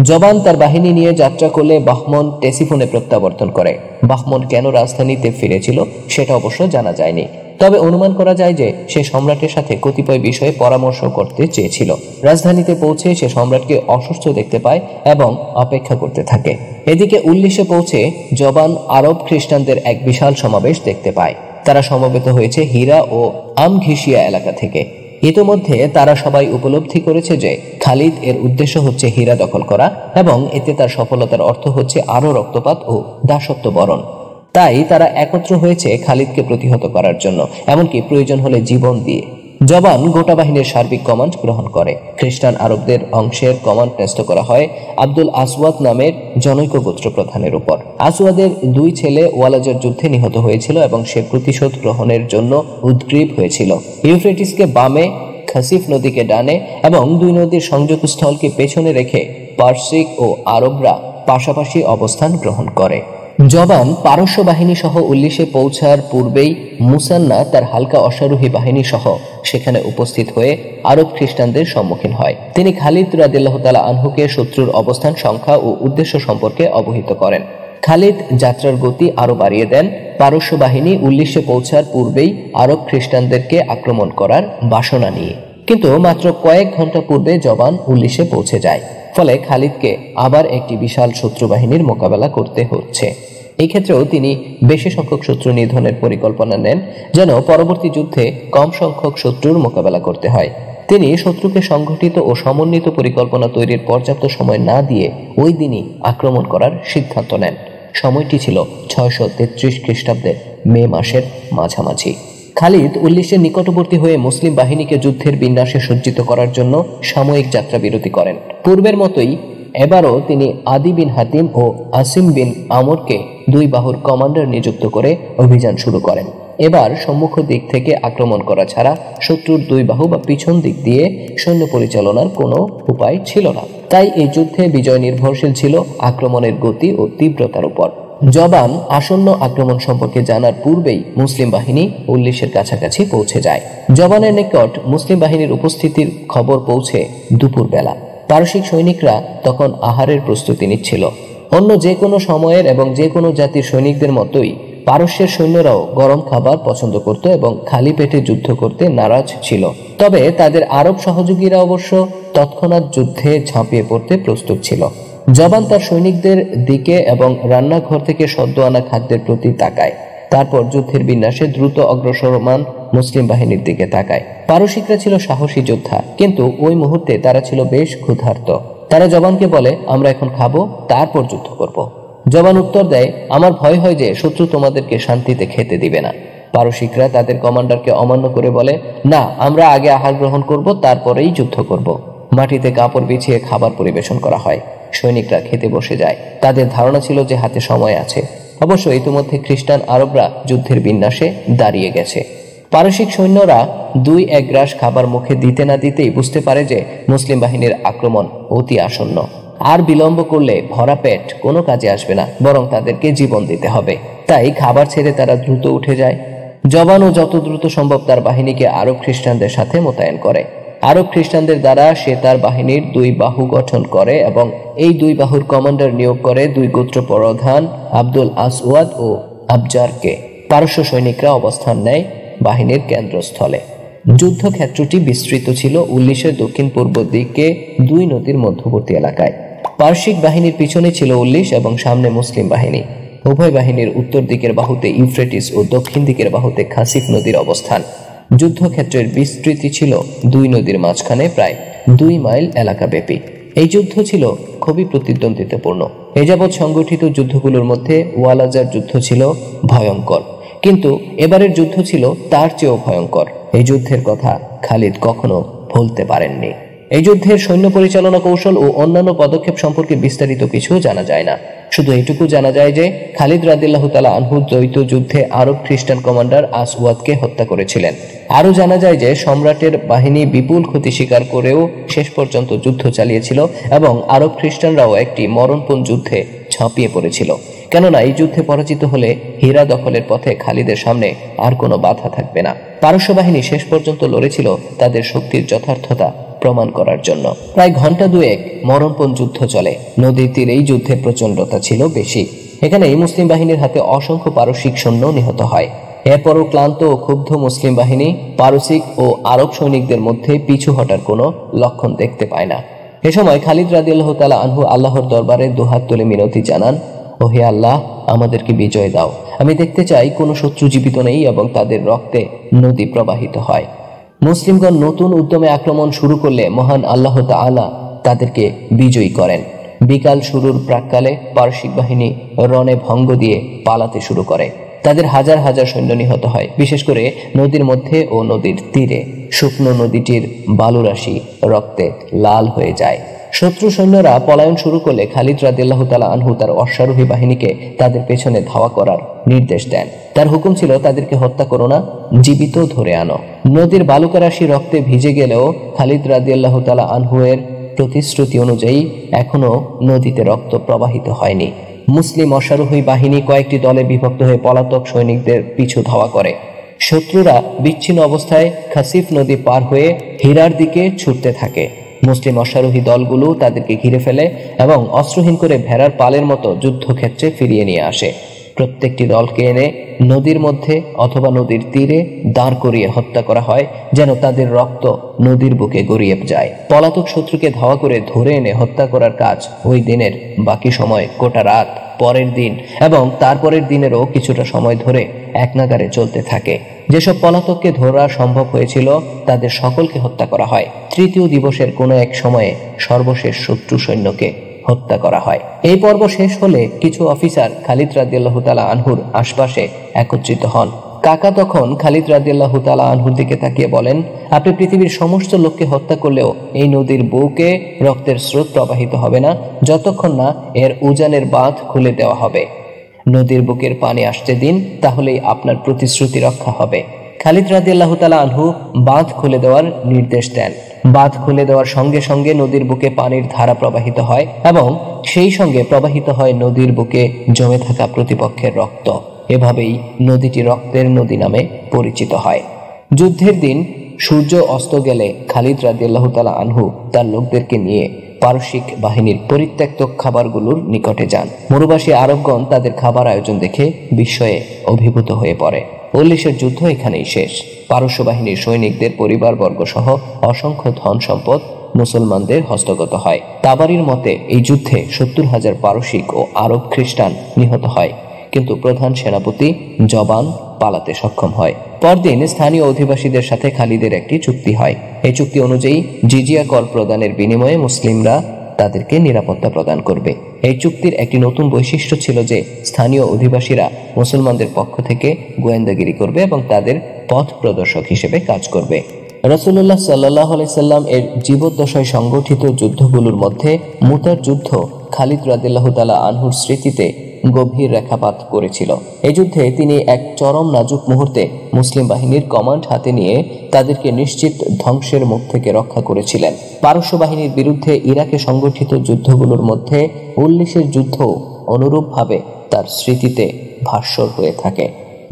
জবান তার বাহিনী নিয়ে যাত্রা করলে বাহমন টেসিফোনে প্রত্যাবর্তন করে। বাহমন কেন রাজধানীতে ফিরেছিল সেটা অবশ্য জানা যায়নি, তবে অনুমান করা যায় যে সে সম্রাটের সাথে কতিপয় বিষয়ে পরামর্শ করতে চেয়েছিল। রাজধানীতে পৌঁছে সে সম্রাটকে অসুস্থ দেখতে পায় এবং অপেক্ষা করতে থাকে। এদিকে উল্লেশে পৌঁছে জবান আরব খ্রিস্টানদের এক বিশাল সমাবেশ দেখতে পায়। তারা সমবেত হয়েছে হীরা ও আমঘিসিয়া এলাকা থেকে। ইতোমধ্যে তারা সবাই উপলব্ধি করেছে যে খালিদ এর উদ্দেশ্য হচ্ছে হীরা দখল করা এবং এতে তার সফলতার অর্থ হচ্ছে আরো রক্তপাত ও দাসত্ব বরণ। তাই তারা একত্র হয়েছে খালিদকে প্রতিহত করার জন্য, এমনকি প্রয়োজন হলে জীবন দিয়ে। জবান গোটা বাহিনীর সার্বিক কমান্ড গ্রহণ করে। খ্রিস্টান আরবদের অংশের কমান্ড ন্যস্ত করা হয় আব্দুল আসওয়াদ নামের জনৈক গোত্র প্রধানের উপর। আসওয়াদের দুই ছেলে ওয়ালাজার যুদ্ধে নিহত হয়েছিল এবং সে প্রতিশোধ গ্রহণের জন্য উদ্গ্রীব হয়েছিল। ইউফ্রেটিসকে বামে, খাসিফ নদীকে ডানে এবং দুই নদীর সংযোগস্থলকে পেছনে রেখে পার্সিক ও আরবরা পাশাপাশি অবস্থান গ্রহণ করে। জবান পারস্য বাহিনী সহ উল্লেশে পৌঁছার পূর্বেই মুসান্না তার হালকা অশ্বারোহী বাহিনী সহ সেখানে উপস্থিত হয়ে আরব খ্রিস্টানদের সম্মুখীন হয়। তিনি খালিদ রাদিয়াল্লাহু তাআলা আনহুকে শত্রুর অবস্থান, সংখ্যা ও উদ্দেশ্য সম্পর্কে অবহিত করেন। খালিদ যাত্রার গতি আরো বাড়িয়ে দেন। পারস্য বাহিনী উল্লেশে পৌঁছার পূর্বেই আরব খ্রিস্টানদেরকে আক্রমণ করার বাসনা নিয়ে, কিন্তু মাত্র কয়েক ঘন্টা পূর্বে জবান উল্লেশে পৌঁছে যায়। ফলে খালিদকে আবার একটি বিশাল শত্রু বাহিনীর মোকাবেলা করতে হচ্ছে। এই ক্ষেত্রেও তিনি বেশি সংখ্যক শত্রু নিধনের পরিকল্পনা নেন, যেন পরবর্তী যুদ্ধে কম সংখ্যক শত্রুর মোকাবেলা করতে হয়। তিনি শত্রুকে সংগঠিত ও সমন্বিত পরিকল্পনা তৈরির পর্যাপ্ত সময় না দিয়ে ওই দিনই আক্রমণ করার সিদ্ধান্ত নেন। সময়টি ছিল 633 খ্রিস্টাব্দের মে মাসের মাঝামাঝি। খালিদ উল্লেশের নিকটবর্তী হয়ে মুসলিম বাহিনীকে যুদ্ধের বিন্যাসে সজ্জিত করার জন্য সাময়িক যাত্রা বিরতি করেন। পূর্বের মতোই এবারও তিনি আদি বিন হাতিম ও আসিম বিন আমরকে দুই বাহুর কমান্ডার নিযুক্ত করে অভিযান শুরু করেন। এবার সম্মুখ দিক থেকে আক্রমণ করা ছাড়া শত্রুর দুই বাহু বা পিছন দিক দিয়ে সৈন্য পরিচালনার কোনো উপায় ছিল না। তাই এই যুদ্ধে বিজয় নির্ভরশীল ছিল আক্রমণের গতি ও তীব্রতার উপর। জবান আসন্ন আক্রমণ সম্পর্কে জানার পূর্বেই মুসলিম বাহিনী উল্লেশের কাছাকাছি পৌঁছে যায়। জবানের নিকট মুসলিম বাহিনীর উপস্থিতির খবর পৌঁছে দুপুর বেলা। পারসিক সৈনিকরা তখন আহারের প্রস্তুতি নিচ্ছিল। অন্য যে কোনো সময়ের এবং যে কোনো জাতির সৈনিকদের মতোই পারস্যের সৈন্যরাও গরম খাবার পছন্দ করত এবং খালি পেটে যুদ্ধ করতে নারাজ ছিল। তবে তাদের আরব সহযোগীরা অবশ্য তৎক্ষণাৎ যুদ্ধে ঝাঁপিয়ে পড়তে প্রস্তুত ছিল। জবান তার সৈনিকদের দিকে এবং রান্নাঘর থেকে সদ্য আনা খাদ্যের প্রতি তাকায়। তারপর যুদ্ধের বিন্যাসে দ্রুত অগ্রসরমান মুসলিম বাহিনীর দিকে তাকায়। পারসিকরা ছিল সাহসী যোদ্ধা, কিন্তু ওই মুহূর্তে তারা ছিল বেশ ক্ষুধার্ত। তারা জবানকে বলে, আমরা এখন খাবো, তারপর যুদ্ধ করব। জবান উত্তর দেয়, আমার ভয় হয় যে শত্রু তোমাদেরকে শান্তিতে খেতে দিবে না। পারসিকরা তাদের কমান্ডারকে অমান্য করে বলে, না, আমরা আগে আহার গ্রহণ করব, তারপরেই যুদ্ধ করব। মাটিতে কাপড় বিছিয়ে খাবার পরিবেশন করা হয়। সৈনিকরা খেতে বসে যায়। তাদের ধারণা ছিল যে হাতে সময় আছে। অবশ্য ইতিমধ্যে খ্রিস্টান আরবরা যুদ্ধের বিন্যাসে দাঁড়িয়ে গেছে। পারসিক সৈন্যরা দুই এক গ্রাস খাবার মুখে দিতে না দিতেই বুঝতে পারে যে মুসলিম বাহিনীর আক্রমণ অতি আসন্ন। আর বিলম্ব করলে ভরা পেট কোনো কাজে আসবে না, বরং তাদেরকে জীবন দিতে হবে। তাই খাবার ছেড়ে তারা দ্রুত উঠে যায়। জবানও যত দ্রুত সম্ভব তার বাহিনীকে আরব খ্রিস্টানদের সাথে মোতায়েন করে। আরব খ্রিস্টানদের দ্বারা সে তার বাহিনীর দুই বাহু গঠন করে এবং এই দুই বাহুর কমান্ডার নিয়োগ করে দুই গোত্র প্রধান আব্দুল আসওয়াদ ও আবজারকে। পারস্য সৈনিকরা অবস্থান নেয় বাহিনীর কেন্দ্রস্থলে। যুদ্ধক্ষেত্রটি বিস্তৃত ছিল উল্লিশের দক্ষিণ পূর্ব দিকে 2 নদীর মধ্যবর্তী এলাকায়। পার্শ্বিক বাহিনীর পিছনে ছিল উল্লিশ এবং সামনে মুসলিম বাহিনী। উভয় বাহিনীর উত্তর দিকের বাহুতে ইউফ্রেটিস ও দক্ষিণ দিকের বাহুতে খাসিফ নদীর অবস্থান। যুদ্ধক্ষেত্রের বিস্তৃতি ছিল 2 নদীর মাঝখানে প্রায় 2 মাইল এলাকা ব্যাপী। এই যুদ্ধ ছিল খুবই প্রতিদ্বন্দ্বিতাপূর্ণ। এ যাবৎ সংগঠিত যুদ্ধগুলোর মধ্যে ওয়ালাজার যুদ্ধ ছিল ভয়ঙ্কর, কিন্তু এবারের যুদ্ধ ছিল তার চেয়েও ভয়ঙ্কর। এই যুদ্ধের কথা খালিদ কখনো ভুলতে পারেননি। এই যুদ্ধের সৈন্য পরিচালনা কৌশল ও অন্যান্য পদক্ষেপ সম্পর্কে বিস্তারিত কিছু জানা যায় না। শুধু এইটুকু জানা যায় যে খালিদ রাদিয়াল্লাহু তাআলা আনহু দ্বৈত যুদ্ধে আরব খ্রিস্টান কমান্ডার আসওয়াদকে হত্যা করেছিলেন। আরও জানা যায় যে সম্রাটের বাহিনী বিপুল ক্ষতি স্বীকার করেও শেষ পর্যন্ত যুদ্ধ চালিয়েছিল এবং আরব খ্রিস্টানরাও একটি মরণপণ যুদ্ধে ঝাঁপিয়ে পড়েছিল, কেননা এই যুদ্ধে পরাজিত হলে হীরা দখলের পথে খালিদের সামনে আর কোনো বাধা থাকবে না। পারস্য বাহিনী শেষ পর্যন্ত লড়েছিল তাদের শক্তির যথার্থতা প্রমাণ করার জন্য। প্রায় ঘন্টা 2 মরণপণ যুদ্ধ চলে। নদীর তীরে এই যুদ্ধের প্রচণ্ডতা ছিল বেশি। এখানে মুসলিম বাহিনীর হাতে অসংখ্য পারসিক সৈন্য নিহত হয়। এরপরও ক্লান্ত ও ক্ষুব্ধ মুসলিম বাহিনী পারসিক ও আরব সৈনিকদের মধ্যে পিছু হটার কোনো লক্ষণ দেখতে পায় না। এ সময় খালিদ রাদিয়াল্লাহু তাআলা আনহু আল্লাহর দরবারে দুহাত তুলে মিনতি জানান, ও হে আল্লাহ, আমাদেরকে বিজয় দাও। আমি দেখতে চাই কোনো শত্রু জীবিত নেই এবং তাদের রক্তে নদী প্রবাহিত হয়। মুসলিমগণ নতুন উদ্যমে আক্রমণ শুরু করলে মহান আল্লাহ তাআলা তাদেরকে বিজয়ী করেন। বিকাল শুরুর প্রাক্কালে পারসিক বাহিনী রণে ভঙ্গ দিয়ে পালাতে শুরু করে। তাদের হাজার হাজার সৈন্য নিহত হয়। বিশেষ করে নদীর মধ্যে ও নদীর তীরে শুকনো নদীটির বালুরাশি রক্তে লাল হয়ে যায়। শত্রু সৈন্যরা পলায়ন শুরু করলে খালিদ রাদিয়াল্লাহু তাআলা আনহু তার অশ্বারোহী বাহিনীকে তাদের পেছনে ধাওয়া করার নির্দেশ দেন। তার হুকুম ছিল তাদেরকে হত্যা করো না, জীবিত ধরে আনো। নদীর বালুকারাশি রক্তে ভিজে গেলেও খালিদ রাদিয়াল্লাহু তাআলা আনহু এর প্রতিশ্রুতি অনুযায়ী এখনো নদীতে রক্ত প্রবাহিত হয়নি। মুসলিম অশ্বারোহী বাহিনী কয়েকটি দলে বিভক্ত হয়ে পলাতক সৈনিকদের পিছু ধাওয়া করে। শত্রুরা বিচ্ছিন্ন অবস্থায় খাসিফ নদী পার হয়ে হীরার দিকে ছুটতে থাকে। মুসলিম অশ্বারোহী দলগুলো তাদেরকে ঘিরে ফেলে এবং অস্ত্রহীন করে ভেড়ার পালের মতো যুদ্ধক্ষেত্রে ফিরিয়ে নিয়ে আসে। প্রত্যেকটি দলকে এনে নদীর মধ্যে অথবা নদীর তীরে দাঁড় করিয়ে হত্যা করা হয়, যেন তাদের রক্ত নদীর বুকে গড়িয়ে যায়। পলাতক শত্রুকে ধাওয়া করে ধরে এনে হত্যা করার কাজ ওই দিনের বাকি সময় গোটা রাত, পরের দিন এবং তারপরের দিনেরও কিছুটা সময় ধরে একনাগারে চলতে থাকে। যেসব পলাতককে ধরা সম্ভব হয়েছিল তাদের সকলকে হত্যা করা হয়। তৃতীয় দিবসের কোনো এক সময়ে সর্বশেষ শত্রু সৈন্যকে হত্যা করা হয়। এই পর্ব শেষ হলে কিছু অফিসার খালিদ রাদিয়াল্লাহু তাআলা আনহুর আশপাশে একত্রিত হন। কাকা তখন খালিদ রাদিয়াল্লাহু তাআলা আনহুর দিকে তাকিয়ে বলেন, আপনি পৃথিবীর সমস্ত লোককে হত্যা করলেও এই নদীর বুকে রক্তের স্রোত প্রবাহিত হবে না যতক্ষণ না এর উজানের বাঁধ খুলে দেওয়া হবে। নদীর বুকের পানি আসতে দিন, তাহলেই আপনার প্রতিশ্রুতি রক্ষা হবে। খালিদ রাদিয়াল্লাহু তাআলা আনহু বাঁধ খুলে দেওয়ার নির্দেশ দেন। বাঁধ খুলে দেওয়ার সঙ্গে সঙ্গে নদীর বুকে পানির ধারা প্রবাহিত হয় এবং সেই সঙ্গে প্রবাহিত হয় নদীর বুকে জমে থাকা প্রতিপক্ষের রক্ত। এভাবেই নদীটি রক্তের নদী নামে পরিচিত হয়। যুদ্ধের দিন সূর্য অস্ত গেলে খালিদ রাদিয়াল্লাহু তাআলা আনহু তার লোকদেরকে নিয়ে পারসিক বাহিনীর পরিত্যক্ত খাবারগুলোর নিকটে যান। মরুবাসী আরবগণ তাদের খাবার আয়োজন দেখে বিস্ময়ে অভিভূত হয়ে পড়ে। উল্লিশের যুদ্ধ এখানেই শেষ। পারস্য বাহিনীর সৈনিকদের পরিবারবর্গ সহ অসংখ্য ধন সম্পদ মুসলমানদের হস্তগত হয়। তাবারির মতে এই যুদ্ধে 70,000 পারসিক ও আরব খ্রিস্টান নিহত হয়, কিন্তু প্রধান সেনাপতি জবান পালাতে সক্ষম হয়। পরদিন স্থানীয় অধিবাসীদের সাথে খালিদের একটি চুক্তি হয়। এই চুক্তি অনুযায়ী জিজিয়া কর প্রদানের বিনিময়ে মুসলিমরা তাদেরকে নিরাপত্তা প্রদান করবে। এই চুক্তির একটি নতুন বৈশিষ্ট্য ছিল যে স্থানীয় অধিবাসীরা মুসলমানদের পক্ষ থেকে গোয়েন্দাগিরি করবে এবং তাদের পথ প্রদর্শক হিসেবে কাজ করবে। রাসূলুল্লাহ সাল্লাল্লাহু আলাইহি সাল্লাম এর জীবদ্দশায় সংগঠিত যুদ্ধগুলোর মধ্যে মুতার যুদ্ধ খালিদ রাদিয়াল্লাহু তাআলা আনহুর স্মৃতিতে গভীর রেখাপাত করেছিল। এই যুদ্ধে তিনি এক চরম নাজুক মুহূর্তে মুসলিম বাহিনীর কমান্ড হাতে নিয়ে তাদেরকে নিশ্চিত ধ্বংসের মুখ থেকে রক্ষা করেছিলেন। পারস্য বাহিনীর বিরুদ্ধে ইরাকে সংগঠিত যুদ্ধগুলোর মধ্যে উল্লিশের যুদ্ধ অনুরূপভাবে তার স্মৃতিতে ভাস্বর হয়ে থাকে।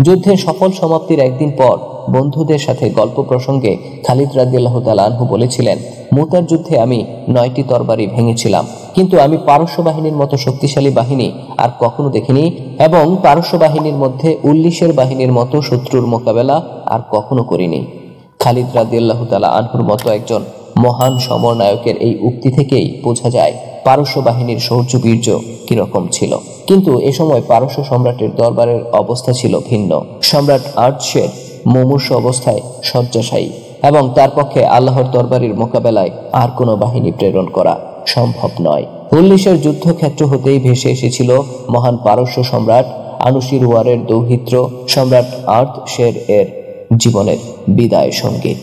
যুদ্ধের সফল সমাপ্তির একদিন পর বন্ধুদের সাথে গল্প প্রসঙ্গে খালিদ রাদিয়াল্লাহু তাআলা আনহু বলেছিলেন, মুতার যুদ্ধে আমি 9টি তরবারি ভেঙেছিলাম, কিন্তু আমি পারস্য বাহিনীর মতো শক্তিশালী বাহিনী আর কখনো দেখিনি, এবং পারস্য বাহিনীর মধ্যে উল্লিশের বাহিনীর মতো শত্রুর মোকাবেলা আর কখনো করিনি। খালিদ রাদিয়াল্লাহু তাআলা আনহুর মতো একজন মহান সমরনায়কের এই উক্তি থেকেই বোঝা যায় পারস্য বাহিনীর শৌর্য বীর্য কিরকম ছিল। কিন্তু এ সময় পারস্য সম্রাটের দরবারের অবস্থা ছিল ভিন্ন। সম্রাট আর্চশের মুমূর্ষ অবস্থায় শয্যাশায়ী, এবং তার পক্ষে আল্লাহর দরবারের মোকাবেলায় আর কোনো বাহিনী প্রেরণ করা সম্ভব নয়। উল্লিশের যুদ্ধক্ষেত্র হতেই ভেসে এসেছিল মহান পারস্য সম্রাট আনুশিরওয়ারের দৌহিত্র সম্রাট আর্চশের এর জীবনের বিদায় সঙ্গীত।